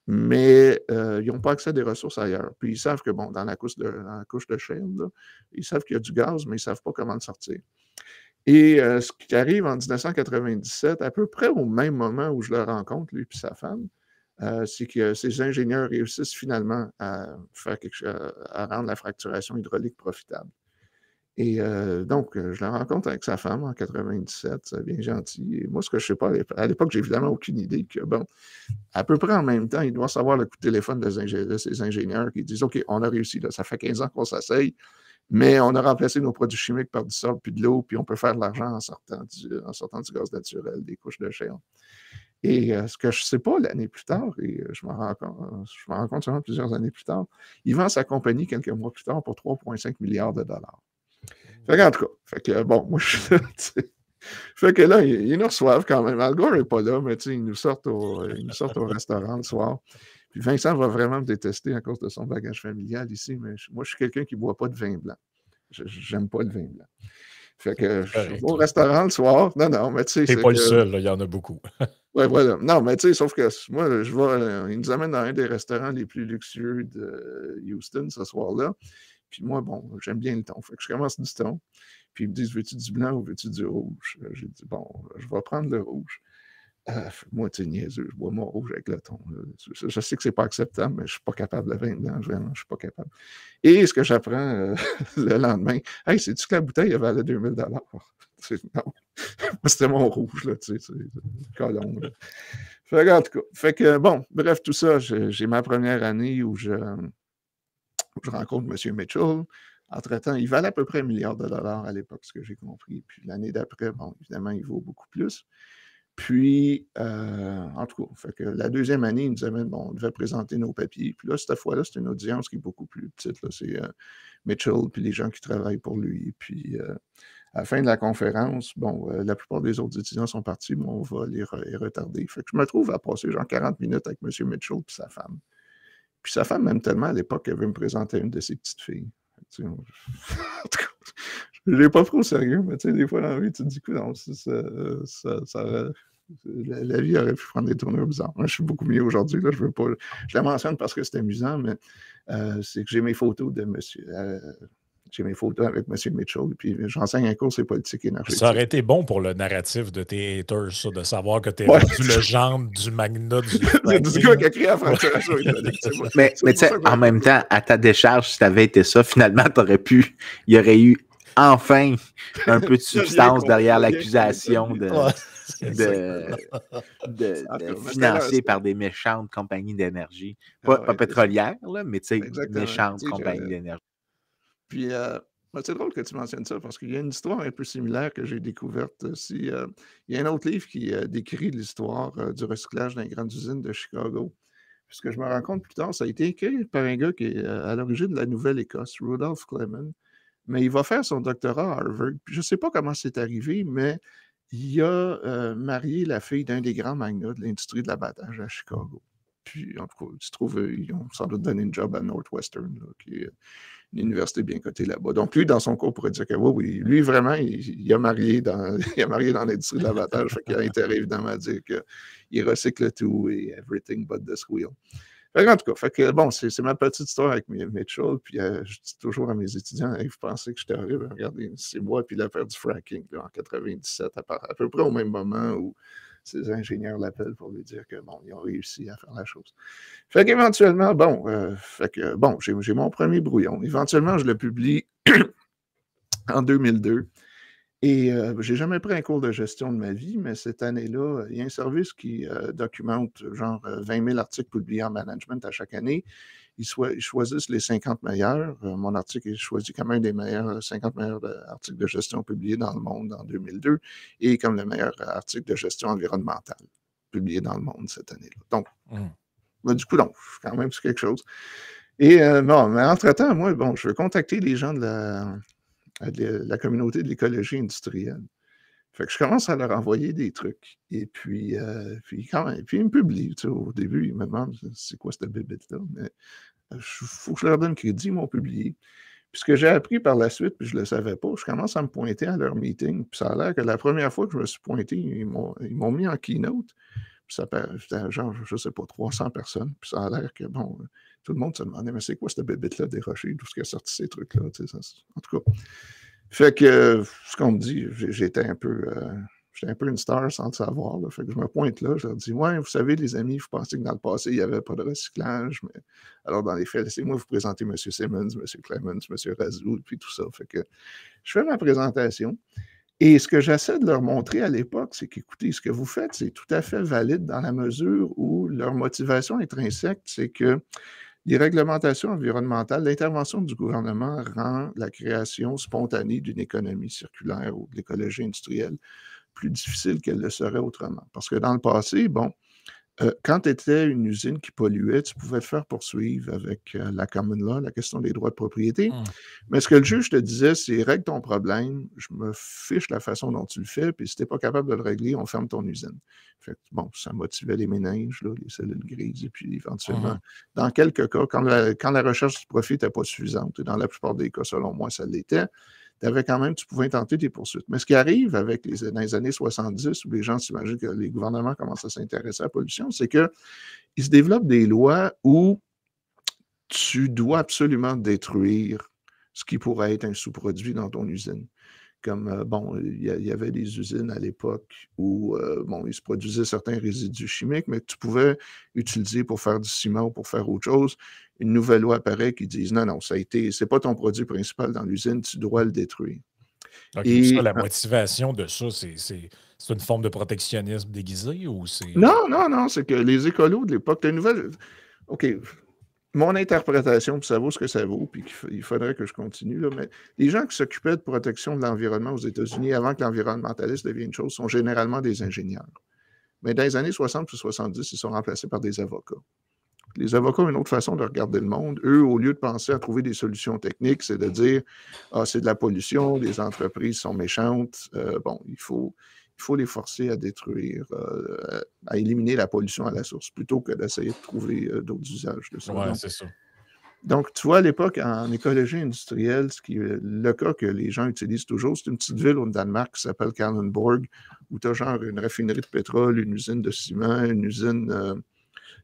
mais ils n'ont pas accès à des ressources ailleurs. Puis, ils savent que, bon, dans la couche de shale, là, ils savent qu'il y a du gaz, mais ils ne savent pas comment le sortir. Et ce qui arrive en 1997, à peu près au même moment où je le rencontre, lui et sa femme, c'est que ces ingénieurs réussissent finalement à faire à rendre la fracturation hydraulique profitable. Et donc, je le rencontre avec sa femme en 97, c'est bien gentil. Et moi, ce que je ne sais pas, à l'époque, j'ai évidemment aucune idée que, bon, à peu près en même temps, il doit savoir le coup de téléphone de ces ingénieurs qui disent, OK, on a réussi, là, ça fait 15 ans qu'on s'essaye, mais on a remplacé nos produits chimiques par du sable puis de l'eau, puis on peut faire de l'argent en sortant du gaz naturel, des couches de shale. Et ce que je ne sais pas l'année plus tard, et je m'en rends compte seulement plusieurs années plus tard, il vend sa compagnie quelques mois plus tard pour 3,5 milliards de dollars. Fait en tout cas, fait que bon, moi je suis là, fait que là, ils nous reçoivent quand même. Al Gore n'est pas là, mais ils nous sortent au restaurant le soir. Puis Vincent va vraiment me détester à cause de son bagage familial ici, mais moi, je suis quelqu'un qui ne boit pas de vin blanc. J'aime pas le vin blanc. Fait que je vais au restaurant le soir. Non, mais tu sais. T'es pas le seul, il y en a beaucoup. Oui, voilà. Non, mais tu sais, sauf que moi, ils nous amènent dans un des restaurants les plus luxueux de Houston ce soir-là. Puis moi, bon, j'aime bien le thon. Fait que je commence du thon. Puis ils me disent, veux-tu du blanc ou veux-tu du rouge? J'ai dit, bon, je vais prendre le rouge. Moi, tu sais, niaiseux, je bois mon rouge avec le thon. Je sais que c'est pas acceptable, mais je suis pas capable de vin blanc, vraiment, je suis pas capable. Et ce que j'apprends le lendemain, hey, sais-tu que la bouteille elle valait 2000 $? Non, c'était mon rouge, là, tu sais, colon. Fait, en tout cas, fait que, bon, bref, tout ça, j'ai ma première année où je rencontre M. Mitchell. Entre-temps, il valait à peu près $1 milliard à l'époque, ce que j'ai compris. Puis l'année d'après, bon, évidemment, il vaut beaucoup plus. Puis, en tout cas, fait que la deuxième année, il nous amène, bon, on devait présenter nos papiers. Puis là, cette fois-là, c'est une audience qui est beaucoup plus petite. Là. C'est Mitchell, puis les gens qui travaillent pour lui. Puis, à la fin de la conférence, bon, la plupart des autres étudiants sont partis, mais on va les retarder. Fait que je me trouve à passer genre 40 minutes avec M. Mitchell puis sa femme. Puis sa femme, même tellement à l'époque, elle veut me présenter une de ses petites filles. En tout cas, je ne l'ai pas pris au sérieux, mais tu sais, des fois dans la vie, tu te dis que non, la vie aurait pu prendre des tournures bizarres. Moi, je suis beaucoup mieux aujourd'hui. Là, je la mentionne parce que c'est amusant, mais c'est que j'ai mes photos de monsieur. J'ai mes photos avec M. Mitchell, puis j'enseigne un cours sur politique énergétique. Ça aurait été bon pour le narratif de tes haters, ça, de savoir que t'es rendu le gendre du magnat du... C'est du gars qui a créé la fracturation hydraulique. Mais tu sais, en même temps, à ta décharge, si t'avais été ça, finalement, il y aurait eu enfin un peu de substance derrière l'accusation de financé par des méchantes compagnies d'énergie. Pas pétrolières, là, mais tu sais, méchantes compagnies d'énergie. Puis, C'est drôle que tu mentionnes ça parce qu'il y a une histoire un peu similaire que j'ai découverte aussi. Il y a un autre livre qui décrit l'histoire du recyclage dans les grandes usines de Chicago. Puis ce que je me rends compte plus tard, ça a été écrit par un gars qui est à l'origine de la Nouvelle-Écosse, Rudolph Clement. Mais il va faire son doctorat à Harvard. Puis je ne sais pas comment c'est arrivé, mais il a marié la fille d'un des grands magnats de l'industrie de l'abattage à Chicago. Puis, en tout cas, il se trouve, ils ont sans doute donné une job à Northwestern, là, qui est une université bien cotée là-bas. Donc, lui, dans son cas, on pourrait dire que oui, lui, vraiment, il a marié dans, il a marié dans l'industrie de l'abattage. Fait qu'il a intérêt, évidemment, à dire qu'il recycle tout et everything but the squeal. En tout cas, fait que, bon, c'est ma petite histoire avec Mitchell. Puis, je dis toujours à mes étudiants, hey, vous pensez que j'étais horrible? Regardez, c'est moi, puis l'affaire du fracking, là, en 97, à peu près au même moment où ses ingénieurs l'appellent pour lui dire que, bon, ils ont réussi à faire la chose. Fait qu'éventuellement, bon, j'ai mon premier brouillon. Éventuellement, je le publie en 2002. Et j'ai jamais pris un cours de gestion de ma vie, mais cette année-là, il y a un service qui documente genre 20 000 articles publiés en management à chaque année. Ils choisissent les 50 meilleurs. Mon article est choisi comme un des meilleurs 50 meilleurs articles de gestion publiés dans le monde en 2002 et comme le meilleur article de gestion environnementale publié dans le monde cette année-là. Donc, du coup, quand même, c'est quelque chose. Et bon, mais entre-temps, moi, bon, je veux contacter les gens de la communauté de l'écologie industrielle. Fait que je commence à leur envoyer des trucs. Et puis, puis ils me publient. Tu sais, au début, ils me demandent c'est quoi cette bébête-là. Mais il faut que je leur donne crédit, ils m'ont publié. Puis ce que j'ai appris par la suite, puis je ne le savais pas, je commence à me pointer à leur meeting. Puis ça a l'air que la première fois que je me suis pointé, ils m'ont mis en keynote. Puis c'était genre, je ne sais pas, 300 personnes. Puis ça a l'air que, bon, tout le monde se demandait, mais c'est quoi cette bébête-là des rochers, d'où est-ce qui a sorti ces trucs-là? Tu sais, en tout cas. Fait que, ce qu'on me dit, j'étais un peu une star sans le savoir. Là. Fait que je me pointe là, je leur dis, ouais, vous savez, les amis, vous pensez que dans le passé, il n'y avait pas de recyclage. Mais alors, dans les faits, laissez-moi vous présenter M. Simmons, M. Clemens, M. Razou, puis tout ça. Fait que je fais ma présentation. Et ce que j'essaie de leur montrer à l'époque, c'est qu'écoutez, ce que vous faites, c'est tout à fait valide dans la mesure où leur motivation intrinsèque, c'est que les réglementations environnementales, l'intervention du gouvernement rend la création spontanée d'une économie circulaire ou de l'écologie industrielle plus difficile qu'elle le serait autrement. Parce que dans le passé, bon, quand tu étais une usine qui polluait, tu pouvais te faire poursuivre avec la common law, la question des droits de propriété. Mais ce que le juge te disait, c'est règle ton problème, je me fiche la façon dont tu le fais, puis si tu n'es pas capable de le régler, on ferme ton usine. Fait que, bon, ça motivait les méninges, là, les cellules grises, et puis éventuellement, dans quelques cas, quand la recherche du profit n'était pas suffisante, et dans la plupart des cas, selon moi, ça l'était, tu pouvais intenter des poursuites. Mais ce qui arrive dans les années 70, où les gens s'imaginent que les gouvernements commencent à s'intéresser à la pollution, c'est qu'il se développe des lois où tu dois absolument détruire ce qui pourrait être un sous-produit dans ton usine. Comme, bon, il y avait des usines à l'époque où, bon, il se produisait certains résidus chimiques, mais que tu pouvais utiliser pour faire du ciment ou pour faire autre chose. Une nouvelle loi apparaît qui dit non, c'est pas ton produit principal dans l'usine, tu dois le détruire. Okay, ça, la motivation de ça, c'est une forme de protectionnisme déguisé ou c'est. Non, c'est que les écolos de l'époque, la nouvelle. OK. Mon interprétation, puis ça vaut ce que ça vaut, puis il faudrait que je continue, là, mais les gens qui s'occupaient de protection de l'environnement aux États-Unis avant que l'environnementaliste devienne une chose sont généralement des ingénieurs. Mais dans les années 60 puis 70, ils sont remplacés par des avocats. Les avocats ont une autre façon de regarder le monde. Eux, au lieu de penser à trouver des solutions techniques, c'est de dire « Ah, c'est de la pollution, les entreprises sont méchantes, bon, il faut les forcer à détruire, à éliminer la pollution à la source, plutôt que d'essayer de trouver d'autres usages de ça. » Oui, c'est ça. Donc, tu vois, à l'époque, en écologie industrielle, le cas que les gens utilisent toujours, c'est une petite ville au Danemark qui s'appelle Kalundborg, où tu as genre une raffinerie de pétrole, une usine de ciment, une usine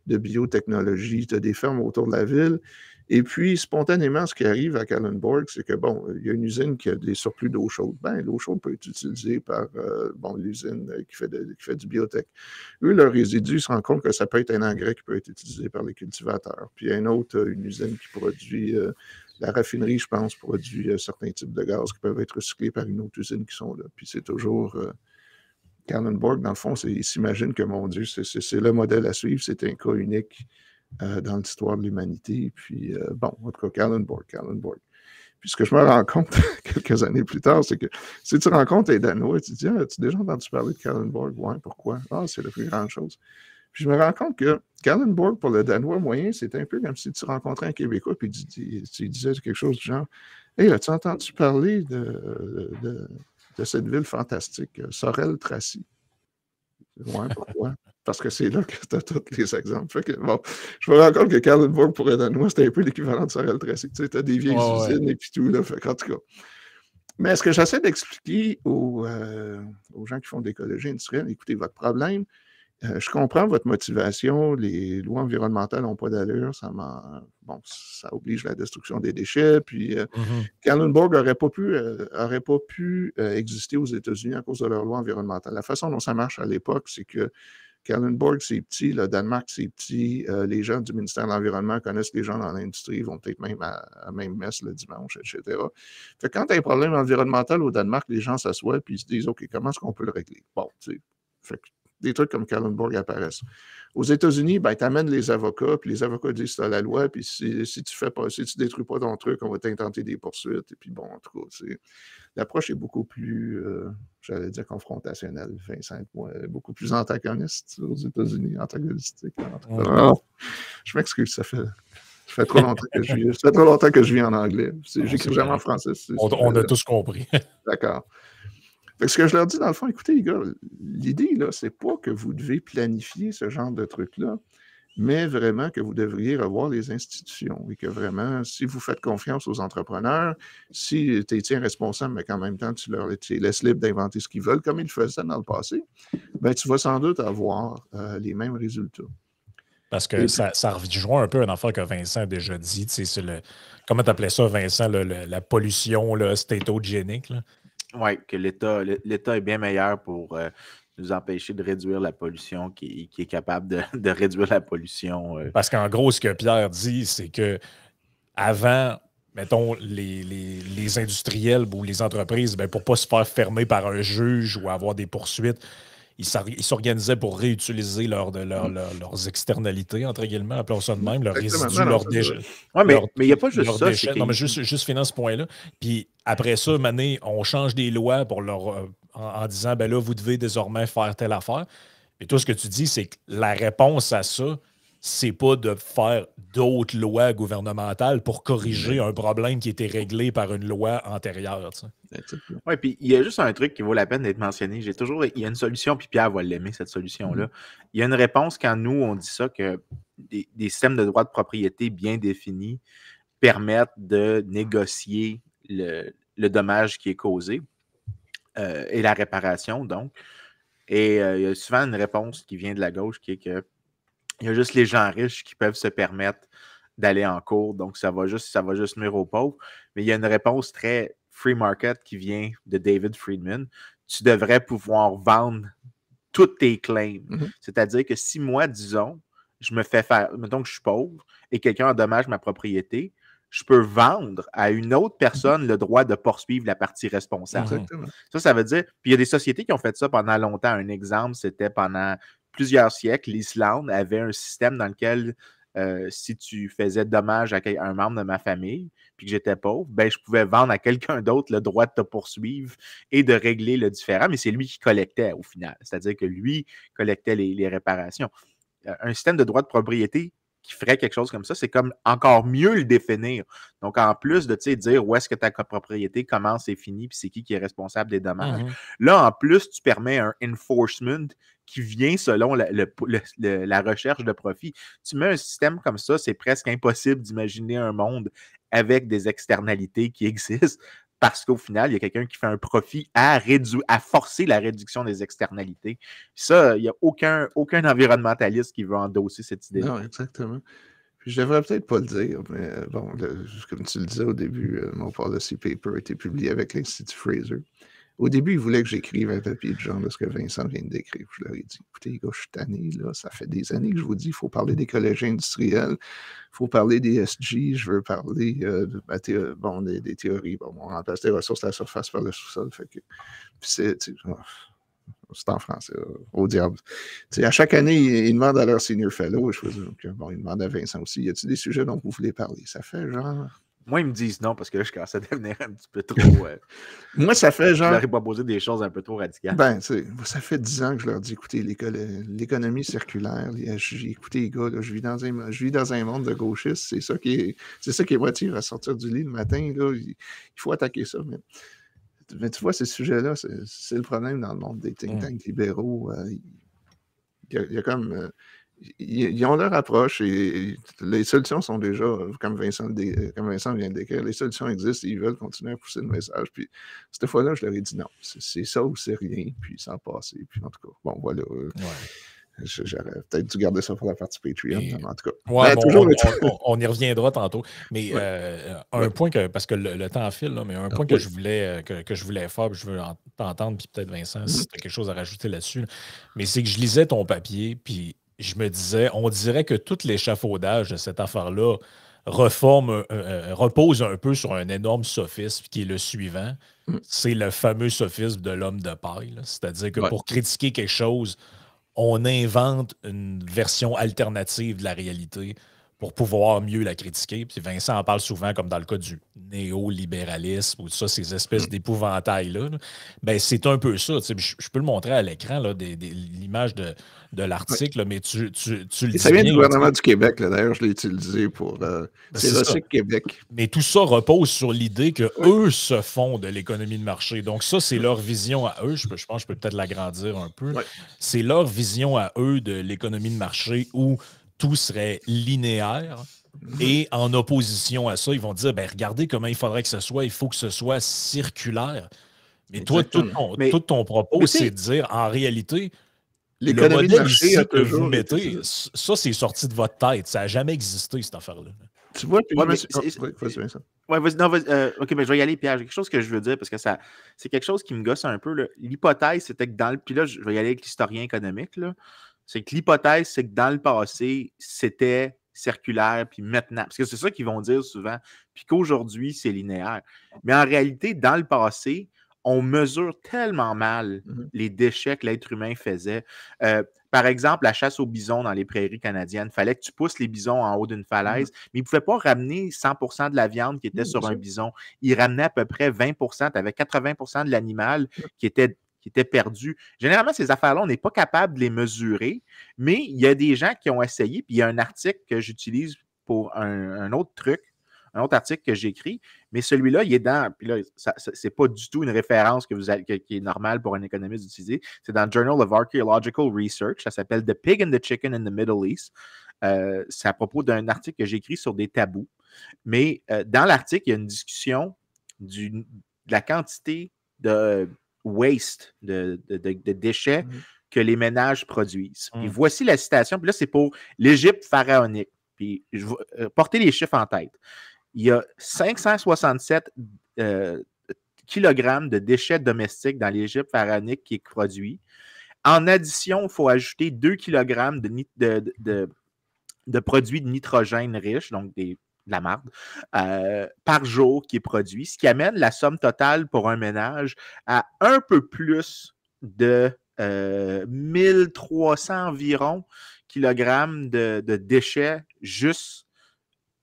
de biotechnologie, tu as des fermes autour de la ville. Et puis, spontanément, ce qui arrive à Kalundborg, c'est que, bon, il y a une usine qui a des surplus d'eau chaude. Ben, l'eau chaude peut être utilisée par, bon, l'usine qui fait du biotech. Eux, leurs résidus, ils se rendent compte que ça peut être un engrais qui peut être utilisé par les cultivateurs. Puis, il y a une usine qui produit, la raffinerie, je pense, produit certains types de gaz qui peuvent être recyclés par une autre usine qui sont là. Puis, c'est toujours... Kalundborg, dans le fond, il s'imagine que, mon Dieu, c'est le modèle à suivre, c'est un cas unique dans l'histoire de l'humanité. Puis, bon, en tout cas, Kalundborg. Puis ce que je me rends compte quelques années plus tard, c'est que si tu rencontres les Danois, tu te dis, as-tu déjà entendu parler de Kalundborg? Ouais, pourquoi? Ah, c'est la plus grande chose. Puis je me rends compte que Kalundborg, pour le Danois moyen, c'est un peu comme si tu rencontrais un Québécois puis tu disais quelque chose du genre, hey, as-tu entendu parler de cette ville fantastique, Sorel-Tracy? Ouais, pourquoi? Parce que c'est là que tu as tous les exemples. Fait que, bon, je me rends compte que Kalundborg, pour les Danois, c'était un peu l'équivalent de Sorel-Tracy. Tu sais, tu as des vieilles usines et puis tout, là. Fait qu'en tout cas. Mais ce que j'essaie d'expliquer aux gens qui font de l'écologie industrielle, écoutez, votre problème, je comprends votre motivation, les lois environnementales n'ont pas d'allure, ça oblige la destruction des déchets, puis Kalundborg n'aurait pas pu exister aux États-Unis à cause de leurs lois environnementales. La façon dont ça marche à l'époque, c'est que Kalundborg, c'est petit, le Danemark, c'est petit, les gens du ministère de l'Environnement connaissent les gens dans l'industrie, ils vont peut-être même à la même messe le dimanche, etc. Fait que quand tu as un problème environnemental au Danemark, les gens s'assoient et ils se disent, OK, comment est-ce qu'on peut le régler? Bon, tu sais, fait que des trucs comme Kalundborg apparaissent. Aux États-Unis, ben, tu amènes les avocats, puis les avocats disent c'est la loi, puis si tu détruis pas ton truc, on va t'intenter des poursuites. Et puis bon, en tout cas, l'approche est beaucoup plus, j'allais dire confrontationnelle, Vincent, beaucoup plus antagoniste aux États-Unis, antagonistique. Je m'excuse, ça fait trop longtemps que je vis en anglais. J'écris jamais en français. On a tous compris. D'accord. Ce que je leur dis, dans le fond, écoutez, les gars, l'idée, là, c'est pas que vous devez planifier ce genre de truc-là, mais vraiment que vous devriez revoir les institutions et que vraiment, si vous faites confiance aux entrepreneurs, si tu es tiens responsable, mais qu'en même temps, tu les laisses libres d'inventer ce qu'ils veulent, comme ils le faisaient dans le passé, ben, tu vas sans doute avoir les mêmes résultats. Parce que ça rejoint un peu une affaire que Vincent a déjà dit. C'est comment tu appelais ça, Vincent, la pollution stétogénique? Oui, que l'État est bien meilleur pour nous empêcher de réduire la pollution, qui est capable de réduire la pollution. Parce qu'en gros, ce que Pierre dit, c'est que avant, mettons, les industriels ou les entreprises, ben, pour ne pas se faire fermer par un juge ou avoir des poursuites, ils s'organisaient pour réutiliser leurs externalités, entre guillemets, appelons ça de même, leurs résidus, leurs déchets. Oui, mais il n'y a pas juste ça. Non, mais juste finir ce point-là. Puis après ça, maintenant, on change des lois pour en disant, ben là, vous devez désormais faire telle affaire. Et toi, ce que tu dis, c'est que la réponse à ça, c'est pas de faire d'autres lois gouvernementales pour corriger un problème qui était réglé par une loi antérieure. Oui, puis il y a juste un truc qui vaut la peine d'être mentionné. Il y a une solution, puis Pierre va l'aimer, cette solution-là. Il y a une réponse quand nous, on dit ça, que des systèmes de droit de propriété bien définis permettent de négocier le dommage qui est causé et la réparation, donc. Et il y a souvent une réponse qui vient de la gauche qui est que il y a juste les gens riches qui peuvent se permettre d'aller en cours, donc ça va juste nuire aux pauvres. Mais il y a une réponse très free market qui vient de David Friedman. Tu devrais pouvoir vendre tous tes claims. C'est-à-dire que si moi, disons, je me fais faire, mettons que je suis pauvre et quelqu'un endommage ma propriété, je peux vendre à une autre personne le droit de poursuivre la partie responsable. Ça veut dire, puis il y a des sociétés qui ont fait ça pendant longtemps. Un exemple, c'était pendant plusieurs siècles, l'Islande avait un système dans lequel si tu faisais dommage à un membre de ma famille puis que j'étais pauvre, ben, je pouvais vendre à quelqu'un d'autre le droit de te poursuivre et de régler le différend, mais c'est lui qui collectait au final. C'est-à-dire que lui collectait les réparations. Un système de droit de propriété qui ferait quelque chose comme ça, c'est comme encore mieux le définir. Donc, en plus de dire où est-ce que ta propriété commence et finit, puis c'est qui est responsable des dommages. Là, en plus, tu permets un enforcement qui vient selon la recherche de profit. Tu mets un système comme ça, c'est presque impossible d'imaginer un monde avec des externalités qui existent parce qu'au final, il y a quelqu'un qui fait un profit à forcer la réduction des externalités. Ça, il n'y a aucun environnementaliste qui veut endosser cette idée. Non, exactement. Puis je devrais peut-être pas le dire, mais bon, comme tu le disais au début, mon policy paper a été publié avec l'Institut Fraser. Au début, ils voulaient que j'écrive un papier de genre de ce que Vincent vient de décrire. Je leur ai dit, écoutez, les gars, je suis tanné, là, ça fait des années que je vous dis, il faut parler d'écologie industrielle, il faut parler des SG, je veux parler des théories. Bon, on remplace les ressources de la surface par le sous-sol. Fait que, puis c'est en français, au diable. T'sais, à chaque année, ils demandent à leur senior fellow, je veux dire, bon, ils demandent à Vincent aussi, y a-t-il des sujets dont vous voulez parler? Ça fait genre Moi, ils me disent non parce que là, je commence à devenir un petit peu trop. Moi, ça fait je genre. leur ai proposé des choses un peu trop radicales. Ben, ça fait 10 ans que je leur dis, écoutez, l'économie circulaire, j'ai écouté les gars, là, je vis dans un monde de gauchistes, c'est ça qui est motive à sortir du lit le matin, là, il faut attaquer ça. Mais tu vois, ces sujets-là, c'est le problème dans le monde des think tanks libéraux. Il y a comme. Ils ont leur approche et les solutions sont déjà, comme Vincent vient de décrire, les solutions existent et ils veulent continuer à pousser le message. Puis cette fois-là, je leur ai dit non, c'est ça ou c'est rien, puis sans passer. Puis en tout cas, bon, voilà. J'aurais peut-être dû garder ça pour la partie Patreon, mais en tout cas. Ouais, on y reviendra tantôt. Mais un point parce que le temps file, là, mais un point que je voulais faire, puis je veux t'entendre, puis peut-être Vincent, si tu as quelque chose à rajouter là-dessus, mais c'est que je lisais ton papier, puis je me disais, on dirait que tout l'échafaudage de cette affaire-là repose un peu sur un énorme sophisme qui est le suivant. C'est le fameux sophisme de l'homme de paille. C'est-à-dire que pour critiquer quelque chose, on invente une version alternative de la réalité pour pouvoir mieux la critiquer. Puis Vincent en parle souvent, comme dans le cas du néolibéralisme ou ça, ces espèces d'épouvantails-là. Ben, c'est un peu ça. Je peux le montrer à l'écran, l'image de l'article, mais tu le dis. Ça vient du gouvernement du Québec, là, d'ailleurs, je l'ai utilisé pour. C'est Recycle Québec. Mais tout ça repose sur l'idée qu'eux se font de l'économie de marché. Donc, ça, c'est leur vision à eux. Je pense que je peux peut-être l'agrandir un peu. C'est leur vision à eux de l'économie de marché où tout serait linéaire. Et en opposition à ça, ils vont dire, ben regardez comment il faudrait que ce soit. Il faut que ce soit circulaire. Mais toi, tout ton propos, c'est de dire, en réalité, le modèle ici que vous mettez, ça, c'est sorti de votre tête. Ça n'a jamais existé, cette affaire-là. Tu vois, puis OK, mais je vais y aller, Pierre. J'ai quelque chose que je veux dire parce que c'est quelque chose qui me gosse un peu. L'hypothèse, c'était que puis là, je vais y aller avec l'historien économique, là. C'est que l'hypothèse, c'est que dans le passé, c'était circulaire, puis maintenant, parce que c'est ça qu'ils vont dire souvent, puis qu'aujourd'hui, c'est linéaire. Mais en réalité, dans le passé, on mesure tellement mal les déchets que l'être humain faisait. Par exemple, la chasse aux bisons dans les prairies canadiennes. Il fallait que tu pousses les bisons en haut d'une falaise, mais ils ne pouvaient pas ramener 100% de la viande qui était sur un bison. Ils ramenaient à peu près 20%. Tu avais 80% de l'animal qui était perdu. Généralement, ces affaires-là, on n'est pas capable de les mesurer, mais il y a des gens qui ont essayé, puis il y a un article que j'utilise pour un autre truc, un autre article que j'écris, mais celui-là, il est dans, puis là, c'est pas du tout une référence qui est normale pour un économiste d'utiliser, c'est dans le Journal of Archaeological Research, ça s'appelle The Pig and the Chicken in the Middle East. C'est à propos d'un article que j'écris sur des tabous, mais dans l'article, il y a une discussion de la quantité de waste, de déchets que les ménages produisent. Puis voici la citation, puis là, c'est pour l'Égypte pharaonique. Puis portez les chiffres en tête. Il y a 567 kilogrammes de déchets domestiques dans l'Égypte pharaonique qui est produit. En addition, il faut ajouter 2 kilogrammes de produits de nitrogène riches, donc de la marde, par jour qui est produit, ce qui amène la somme totale pour un ménage à un peu plus de 1300 environ kilogrammes de déchets, juste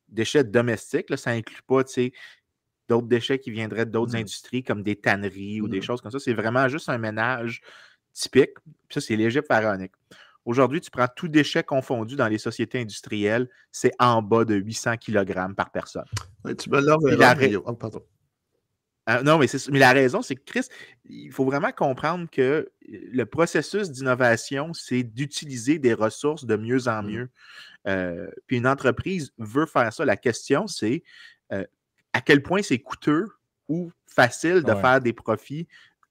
déchets domestiques. Là, ça n'inclut pas d'autres déchets qui viendraient d'autres industries comme des tanneries ou des choses comme ça. C'est vraiment juste un ménage typique. Puis ça, c'est l'Égypte pharaonique. Aujourd'hui, tu prends tout déchet confondu dans les sociétés industrielles, c'est en bas de 800 kg par personne. Ouais, tu me l'as pardon. Non, mais la raison, c'est que, Chris, il faut vraiment comprendre que le processus d'innovation, c'est d'utiliser des ressources de mieux en mieux. Puis une entreprise veut faire ça. La question, c'est à quel point c'est coûteux ou facile de faire des profits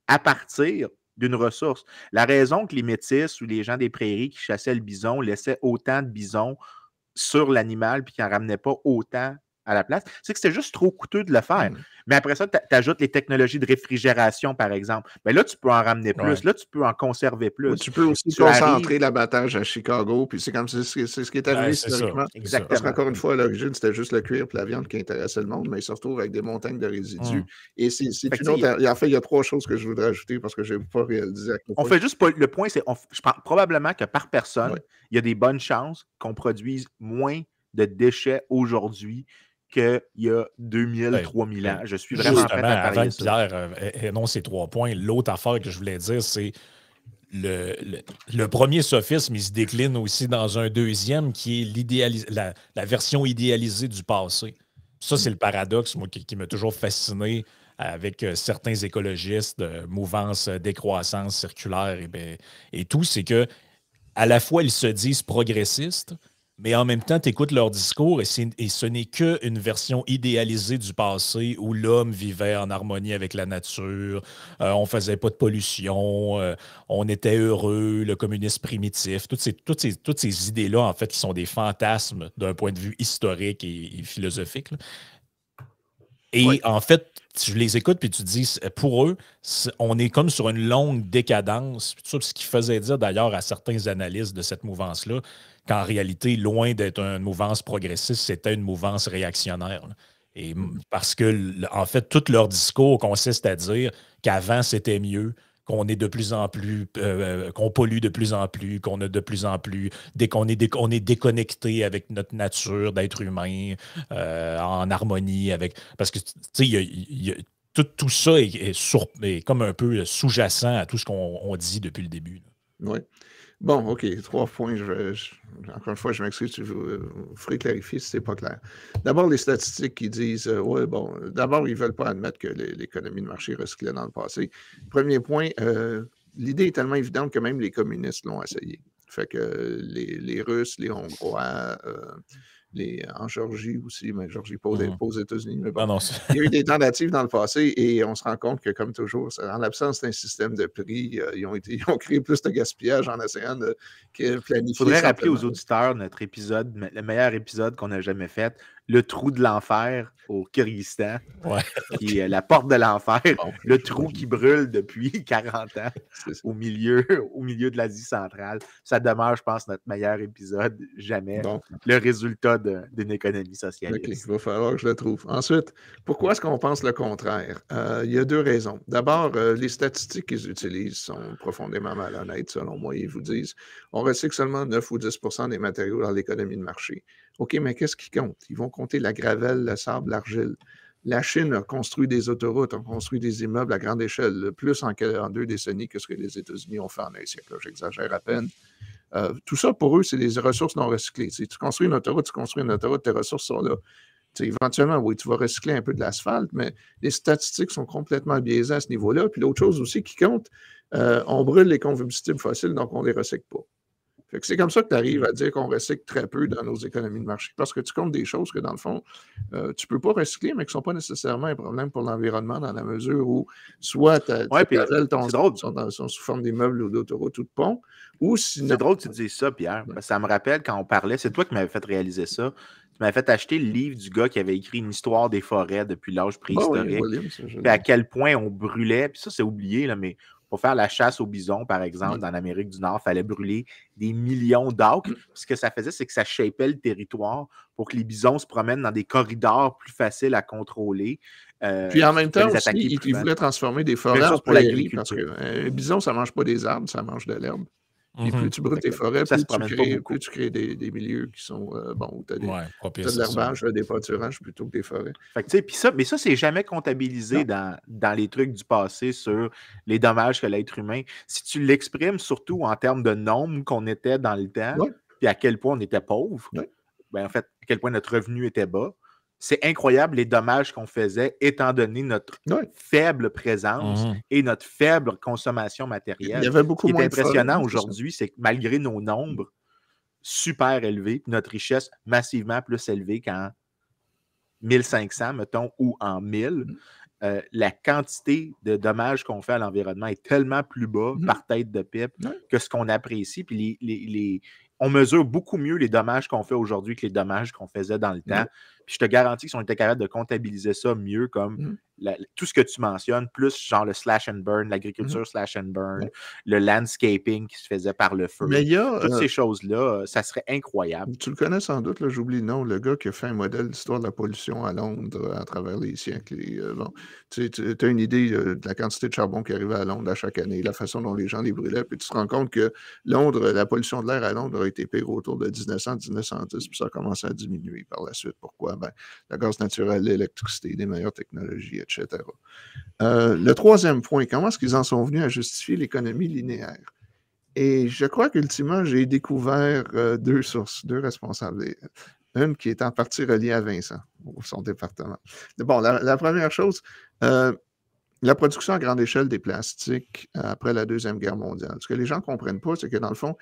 à partir d'une ressource. La raison que les métis ou les gens des prairies qui chassaient le bison laissaient autant de bisons sur l'animal puis qu'ils n'en ramenaient pas autant à la place, c'est que c'était juste trop coûteux de le faire. Mais après ça, tu ajoutes les technologies de réfrigération, par exemple. Bien là, tu peux en ramener plus. Là, tu peux en conserver plus. Tu peux aussi concentrer l'abattage à Chicago. Puis c'est comme c'est ce qui est arrivé historiquement. Exactement. Parce qu'encore une fois, à l'origine, c'était juste le cuir et la viande qui intéressait le monde, mais ils se retrouvent avec des montagnes de résidus. Et c'est une autre. En fait, il y a 3 choses que je voudrais ajouter parce que je n'ai pas réalisé. On fait juste pas. Le point, c'est je pense probablement que par personne, il y a des bonnes chances qu'on produise moins de déchets aujourd'hui qu'il y a 2000, 3000 ans. Je suis vraiment prêt Justement, à avant parier que ça. Pierre énonce ses 3 points, l'autre affaire que je voulais dire, c'est le premier sophisme, il se décline aussi dans un deuxième qui est la version idéalisée du passé. Ça, c'est le paradoxe, moi, qui m'a toujours fasciné avec certains écologistes de mouvance décroissance circulaire et tout, c'est que à la fois, ils se disent progressistes, mais en même temps, tu écoutes leur discours et ce n'est qu'une version idéalisée du passé où l'homme vivait en harmonie avec la nature, on ne faisait pas de pollution, on était heureux, le communisme primitif, toutes ces idées-là, en fait, qui sont des fantasmes d'un point de vue historique et philosophique, là. Et en fait, tu les écoutes puis tu te dis, pour eux, on est comme sur une longue décadence. Tout ça, ce qui faisait dire d'ailleurs à certains analystes de cette mouvance-là qu'en réalité, loin d'être une mouvance progressiste, c'était une mouvance réactionnaire, là. Et parce que, en fait, tout leur discours consiste à dire qu'avant, c'était mieux, qu'on est de plus en plus, qu'on pollue de plus en plus, qu'on a de plus en plus, dès qu'on est, on est déconnecté avec notre nature d'être humain, en harmonie avec. Parce que, tu sais, tout ça est comme un peu sous-jacent à tout ce qu'on dit depuis le début, là. Oui. Bon, OK, 3 points. Encore une fois, je m'excuse, je vous ferai clarifier si ce n'est pas clair. D'abord, les statistiques qui disent, ouais, bon, d'abord, ils ne veulent pas admettre que l'économie de marché recyclait dans le passé. Premier point, l'idée est tellement évidente que même les communistes l'ont essayé. Fait que les Russes, les Hongrois, en Géorgie aussi, mais Géorgie pas aux États-Unis, mais bon. Non, non, Il y a eu des tentatives dans le passé et on se rend compte que, comme toujours, en l'absence d'un système de prix, ils ont créé plus de gaspillage en essayant de planifier. Il faudrait rappeler aux simplement. auditeurs notre épisode, le meilleur épisode qu'on a jamais fait, le trou de l'enfer au Kyrgyzstan, ouais. qui est la porte de l'enfer, Bon, le trou qui brûle depuis 40 ans c'est ça. au milieu de l'Asie centrale. Ça demeure, je pense, notre meilleur épisode jamais. Bon, Le résultat d'une économie OK, socialiste. il va falloir que je le trouve. Ensuite, pourquoi est-ce qu'on pense le contraire? Il y a 2 raisons. D'abord, les statistiques qu'ils utilisent sont profondément malhonnêtes, selon moi. Ils vous disent on recycle seulement 9 ou 10 des matériaux dans l'économie de marché. OK, mais qu'est-ce qui compte? Ils vont compter la gravelle, le sable, l'argile. La Chine a construit des autoroutes, a construit des immeubles à grande échelle, plus en 2 décennies que ce que les États-Unis ont fait en un siècle. J'exagère à peine. Tout ça, pour eux, c'est des ressources non recyclées. Tu construis une autoroute, tes ressources sont là. Éventuellement, oui, tu vas recycler un peu de l'asphalte, mais les statistiques sont complètement biaisées à ce niveau-là. Puis l'autre chose aussi qui compte, on brûle les combustibles fossiles, donc on ne les recycle pas. Fait que c'est comme ça que tu arrives à dire qu'on recycle très peu dans nos économies de marché, parce que tu comptes des choses que, dans le fond, tu ne peux pas recycler, mais qui ne sont pas nécessairement un problème pour l'environnement, dans la mesure où soit tes gravelles sont sous forme d'immeubles ou d'autoroutes ou de ponts, ou sinon... C'est drôle que tu dises ça, Pierre. Parce que ça me rappelle quand on parlait, c'est toi qui m'avais fait réaliser ça. Tu m'avais fait acheter le livre du gars qui avait écrit une histoire des forêts depuis l'âge préhistorique. Puis à quel point on brûlait, puis ça c'est oublié, là, mais pour faire la chasse aux bisons, par exemple, dans l'Amérique du Nord, il fallait brûler des millions d'acres. Ce que ça faisait, c'est que ça shapait le territoire pour que les bisons se promènent dans des corridors plus faciles à contrôler. Puis en même temps, aussi, ils voulaient transformer des forêts en prairies, parce qu'un bison, ça ne mange pas des arbres, ça mange de l'herbe. Puis plus tu brûles tes forêts, plus tu crées des milieux qui sont où tu as de l'herbage, des pâturages plutôt que des forêts. Fait que, mais ça, c'est jamais comptabilisé dans les trucs du passé sur les dommages que l'être humain. Si tu l'exprimes surtout en termes de nombre qu'on était dans le temps, puis à quel point on était pauvre, ben, en fait, à quel point notre revenu était bas, c'est incroyable les dommages qu'on faisait étant donné notre faible présence et notre faible consommation matérielle. Il y avait beaucoup Ce qui est moins impressionnant aujourd'hui, c'est que malgré nos nombres super élevés, notre richesse massivement plus élevée qu'en 1500, mettons, ou en 1000, la quantité de dommages qu'on fait à l'environnement est tellement plus bas par tête de pipe que ce qu'on apprécie. Puis on mesure beaucoup mieux les dommages qu'on fait aujourd'hui que les dommages qu'on faisait dans le temps. Puis je te garantis que si on était capable de comptabiliser ça mieux, comme tout ce que tu mentionnes, plus genre le slash and burn, l'agriculture slash and burn, le landscaping qui se faisait par le feu. Mais il y a, toutes ces choses-là, ça serait incroyable. Tu le connais sans doute, là, j'oublie le nom, le gars qui a fait un modèle d'histoire de la pollution à Londres à travers les siècles. Et, tu as une idée de la quantité de charbon qui arrivait à Londres à chaque année, la façon dont les gens les brûlaient, puis tu te rends compte que Londres, la pollution de l'air à Londres a été pire autour de 1900-1910, puis ça a commencé à diminuer par la suite. Pourquoi? le gaz naturel, l'électricité, des meilleures technologies, etc. Le troisième point, comment est-ce qu'ils en sont venus à justifier l'économie linéaire? Et je crois qu'ultimement, j'ai découvert deux sources, deux responsables. Une qui est en partie reliée à Vincent, son département. Bon, la première chose, la production à grande échelle des plastiques après la Deuxième Guerre mondiale. Ce que les gens ne comprennent pas, c'est que dans le fond,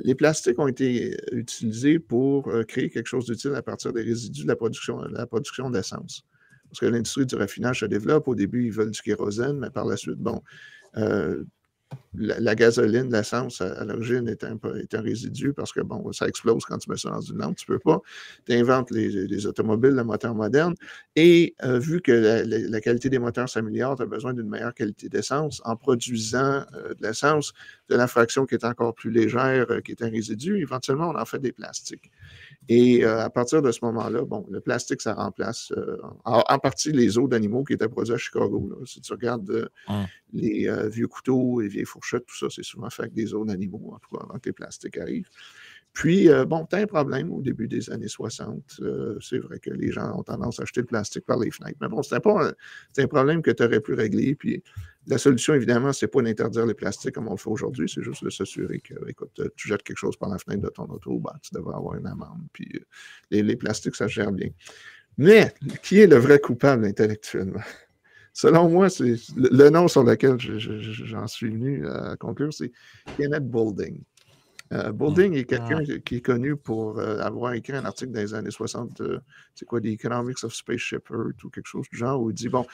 les plastiques ont été utilisés pour créer quelque chose d'utile à partir des résidus de la production d'essence. Parce que l'industrie du raffinage se développe. Au début, ils veulent du kérosène, mais par la suite, bon, la gasoline, l'essence, à l'origine, est un résidu parce que, bon, ça explose quand tu mets ça dans une lampe. Tu ne peux pas. Tu inventes les automobiles, le moteur moderne. Et vu que la qualité des moteurs s'améliore, tu as besoin d'une meilleure qualité d'essence. En produisant de l'essence, de la fraction qui est encore plus légère, qui est un résidu, éventuellement, on en fait des plastiques. Et à partir de ce moment-là, bon, le plastique, ça remplace en partie les os d'animaux qui étaient produits à Chicago. Là. Si tu regardes les vieux couteaux, les vieilles fourchettes, tout ça, c'est souvent fait avec des os d'animaux, en tout cas, avant que les plastiques arrivent. Puis, bon, tu as un problème au début des années 60. C'est vrai que les gens ont tendance à acheter le plastique par les fenêtres. Mais bon, c'est un problème que tu aurais pu régler. Puis, la solution, évidemment, c'est pas d'interdire les plastiques comme on le fait aujourd'hui. C'est juste de s'assurer que, écoute, tu jettes quelque chose par la fenêtre de ton auto, ben, tu devrais avoir une amende. Puis, les plastiques, ça se gère bien. Mais, qui est le vrai coupable intellectuellement? Selon moi, c'est le nom sur lequel j'en suis venu à conclure, c'est Kenneth Boulding. Boulding est quelqu'un qui est connu pour avoir écrit un article dans les années 60, c'est quoi, The Economics of Spaceship Earth ou quelque chose du genre, où il dit, bon...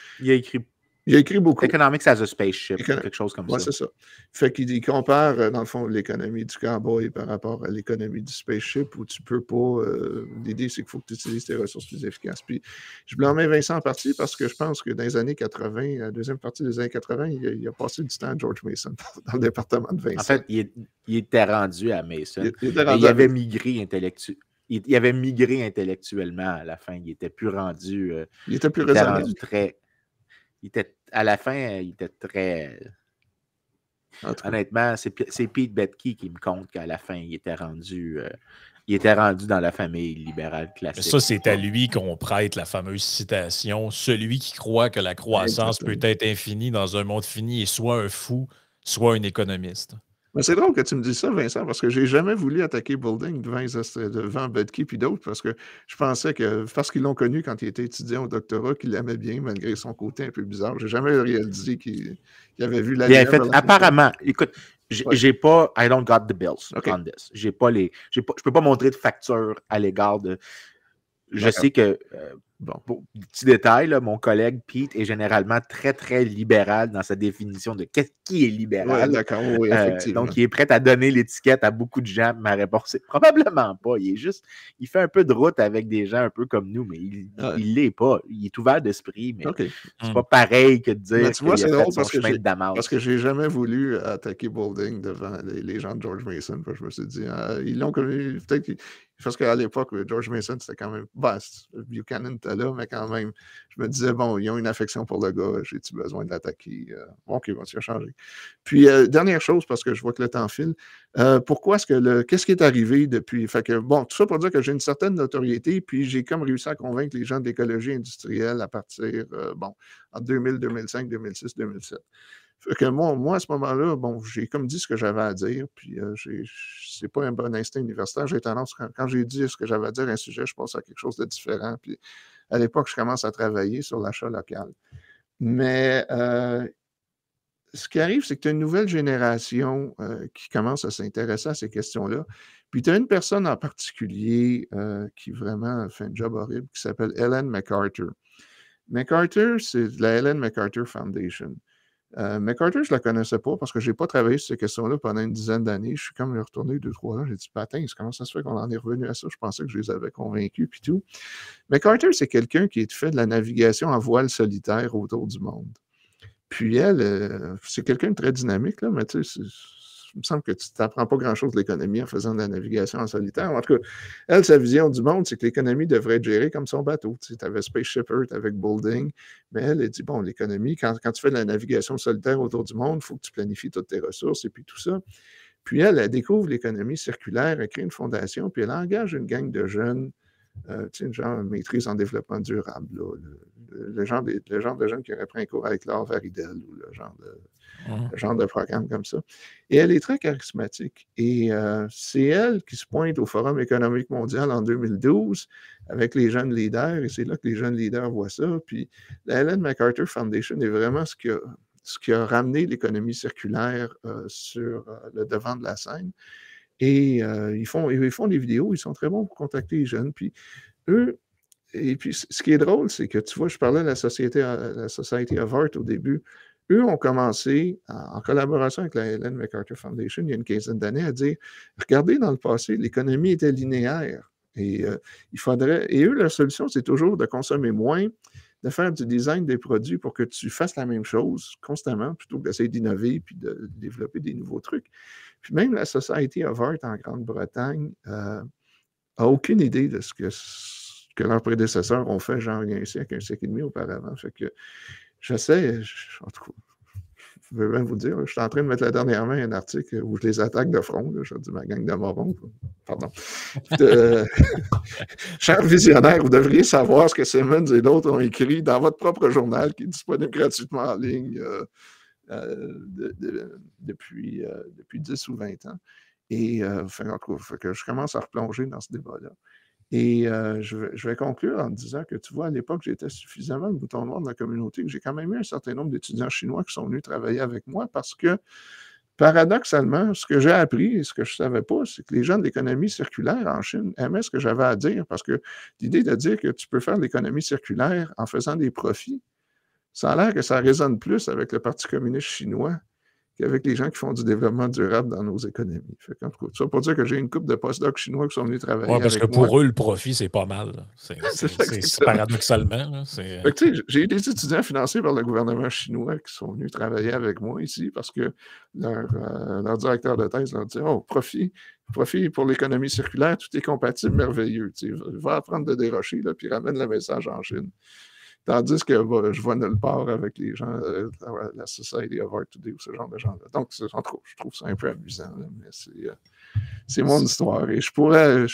Il a écrit beaucoup. Economics as a Spaceship, quelque chose comme ça. Oui, c'est ça. Fait qu'il compare, dans le fond, l'économie du cowboy par rapport à l'économie du spaceship où tu peux pas... L'idée, c'est qu'il faut que tu utilises tes ressources plus efficaces. Puis, je blâmais Vincent en partie parce que je pense que dans les années 80, la deuxième partie des années 80, il a passé du temps à George Mason dans le département de Vincent. En fait, il était rendu à Mason. Il avait migré intellectuellement. Il avait migré intellectuellement à la fin. Il était plus rendu... il était plus raisonnable. À la fin, il était très... Honnêtement, c'est Pete Boettke qui me compte qu'à la fin, il était rendu dans la famille libérale classique. Ça, c'est à lui qu'on prête la fameuse citation. Celui qui croit que la croissance peut être infinie dans un monde fini est soit un fou, soit un économiste. Mais c'est drôle que tu me dises ça, Vincent, parce que j'ai jamais voulu attaquer Boulding devant Boettke et d'autres, parce que je pensais que, parce qu'ils l'ont connu quand il était étudiant au doctorat, qu'il l'aimait bien, malgré son côté un peu bizarre. J'ai jamais réalisé qu'il avait vu la lumière. Apparemment, écoute, j'ai pas, I don't got the bills on this. Je peux pas montrer de facture à l'égard de... Je sais que, petit détail, là, mon collègue Pete est généralement très, très libéral dans sa définition de qu'est-ce qui est libéral. Oui, effectivement. Donc, il est prêt à donner l'étiquette à beaucoup de gens. Ma réponse, c'est probablement pas. Il fait un peu de route avec des gens un peu comme nous, mais il l'est pas. Il est ouvert d'esprit, mais c'est pas pareil que de dire qu'il a fait son chemin de Damas. Parce que j'ai jamais voulu attaquer Boulding devant les gens de George Mason. Je me suis dit, ils l'ont connu, peut-être parce qu'à l'époque, George Mason, c'était quand même... Buchanan était là, mais quand même, je me disais, bon, ils ont une affection pour le gars, j'ai-tu besoin de l'attaquer? OK, bon, ça a changé. Puis, dernière chose, parce que je vois que le temps file, pourquoi est-ce que qu'est-ce qui est arrivé depuis? Fait que, bon, tout ça pour dire que j'ai une certaine notoriété, puis j'ai comme réussi à convaincre les gens de l'écologie industrielle à partir, en 2000, 2005, 2006, 2007. Fait que moi, à ce moment-là, bon, j'ai comme dit ce que j'avais à dire, puis c'est pas un bon instinct universitaire. J'ai tendance, quand j'ai dit ce que j'avais à dire à un sujet, je passe à quelque chose de différent. Puis à l'époque, je commence à travailler sur l'achat local. Mais ce qui arrive, c'est que tu as une nouvelle génération qui commence à s'intéresser à ces questions-là. Puis tu as une personne en particulier qui vraiment fait un job horrible, qui s'appelle Ellen MacArthur. MacArthur, c'est la Ellen MacArthur Foundation. MacArthur, je ne la connaissais pas parce que je n'ai pas travaillé sur ces questions-là pendant une dizaine d'années. Je suis comme retourné 2-3 ans. J'ai dit, patin, comment ça se fait qu'on en est revenu à ça? Je pensais que je les avais convaincus puis tout. MacArthur, c'est quelqu'un qui fait de la navigation en voile solitaire autour du monde. Puis elle, c'est quelqu'un de très dynamique, là, mais tu sais, il me semble que tu n'apprends pas grand-chose de l'économie en faisant de la navigation en solitaire. En tout cas, elle, sa vision du monde, c'est que l'économie devrait être gérée comme son bateau. Tu avais Spaceship Earth avec Boulding, mais elle dit, bon, l'économie, quand tu fais de la navigation solitaire autour du monde, il faut que tu planifies toutes tes ressources et puis tout ça. Puis elle découvre l'économie circulaire, elle crée une fondation, puis elle engage une gang de jeunes genre maîtrise en développement durable, là, le genre de jeunes qui auraient pris un cours avec Laure Varidel ou le genre de programme comme ça. Et elle est très charismatique. Et c'est elle qui se pointe au Forum économique mondial en 2012 avec les jeunes leaders, et c'est là que les jeunes leaders voient ça. Puis la Ellen MacArthur Foundation est vraiment ce qui a ramené l'économie circulaire sur le devant de la scène. Et ils font des vidéos, ils sont très bons pour contacter les jeunes. Puis eux, et puis ce qui est drôle, c'est que tu vois, je parlais de la Society of Art au début. Eux ont commencé, en collaboration avec la Ellen MacArthur Foundation, il y a une quinzaine d'années, à dire, regardez, dans le passé, l'économie était linéaire. Et eux, leur solution, c'est toujours de consommer moins, de faire du design des produits pour que tu fasses la même chose constamment, plutôt que d'essayer d'innover puis de développer des nouveaux trucs. Puis même la Society of Art en Grande-Bretagne n'a aucune idée de ce que leurs prédécesseurs ont fait, genre, il y a un siècle et demi auparavant. Fait que j'essaie, en tout cas, je veux bien vous dire, je suis en train de mettre la dernière main un article où je les attaque de front, là, je dis ma gang de morons. Pardon. Chers visionnaires, vous devriez savoir ce que Simmons et d'autres ont écrit dans votre propre journal qui est disponible gratuitement en ligne depuis 10 ou 20 ans. Et en tout cas, que je commence à replonger dans ce débat-là. Et je vais conclure en disant que, tu vois, à l'époque, j'étais suffisamment le bouton noir de la communauté que j'ai quand même eu un certain nombre d'étudiants chinois qui sont venus travailler avec moi parce que, paradoxalement, ce que j'ai appris et ce que je ne savais pas, c'est que les gens de l'économie circulaire en Chine aimaient ce que j'avais à dire parce que l'idée de dire que tu peux faire de l'économie circulaire en faisant des profits, ça a l'air que ça résonne plus avec le Parti communiste chinois qu'avec les gens qui font du développement durable dans nos économies. Fait que, ça pour dire que j'ai une couple de postdocs chinois qui sont venus travailler avec moi. Oui, parce que pour eux, le profit, c'est pas mal. C'est paradoxalement. Fait que, j'ai eu des étudiants financés par le gouvernement chinois qui sont venus travailler avec moi ici parce que leur directeur de thèse leur dit « Oh, profit pour l'économie circulaire, tout est compatible, merveilleux. Va apprendre de dérocher, là, puis ramène le message en Chine. » Tandis que je vois nulle part avec les gens de la Society of Art Today ou ce genre de gens-là. Donc, je trouve ça un peu amusant, là, mais c'est mon histoire. Et je pourrais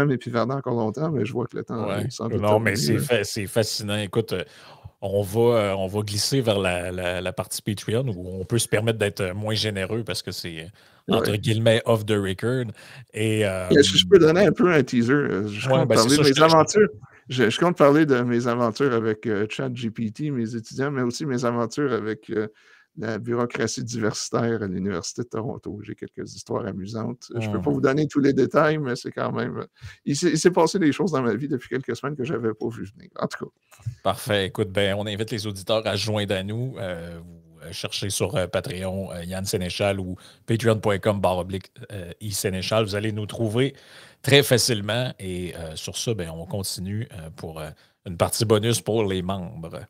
m'épivarder encore longtemps, mais je vois que le temps est sans doute. Non, mais c'est fascinant. Écoute, on va glisser vers la partie Patreon où on peut se permettre d'être moins généreux parce que c'est, entre guillemets, off the record. Et, je peux donner un peu un teaser. Je compte parler de mes aventures. Je compte parler de mes aventures avec ChatGPT, mes étudiants, mais aussi mes aventures avec la bureaucratie diversitaire à l'Université de Toronto. J'ai quelques histoires amusantes. Je ne peux pas vous donner tous les détails, mais c'est quand même... Il s'est passé des choses dans ma vie depuis quelques semaines que je n'avais pas vu venir. En tout cas. Parfait. Écoute, on invite les auditeurs à se joindre à nous. Vous cherchez sur Patreon Yann Sénéchal ou patreon.com/iSénéchal. Vous allez nous trouver très facilement. Et sur ça, on continue pour une partie bonus pour les membres.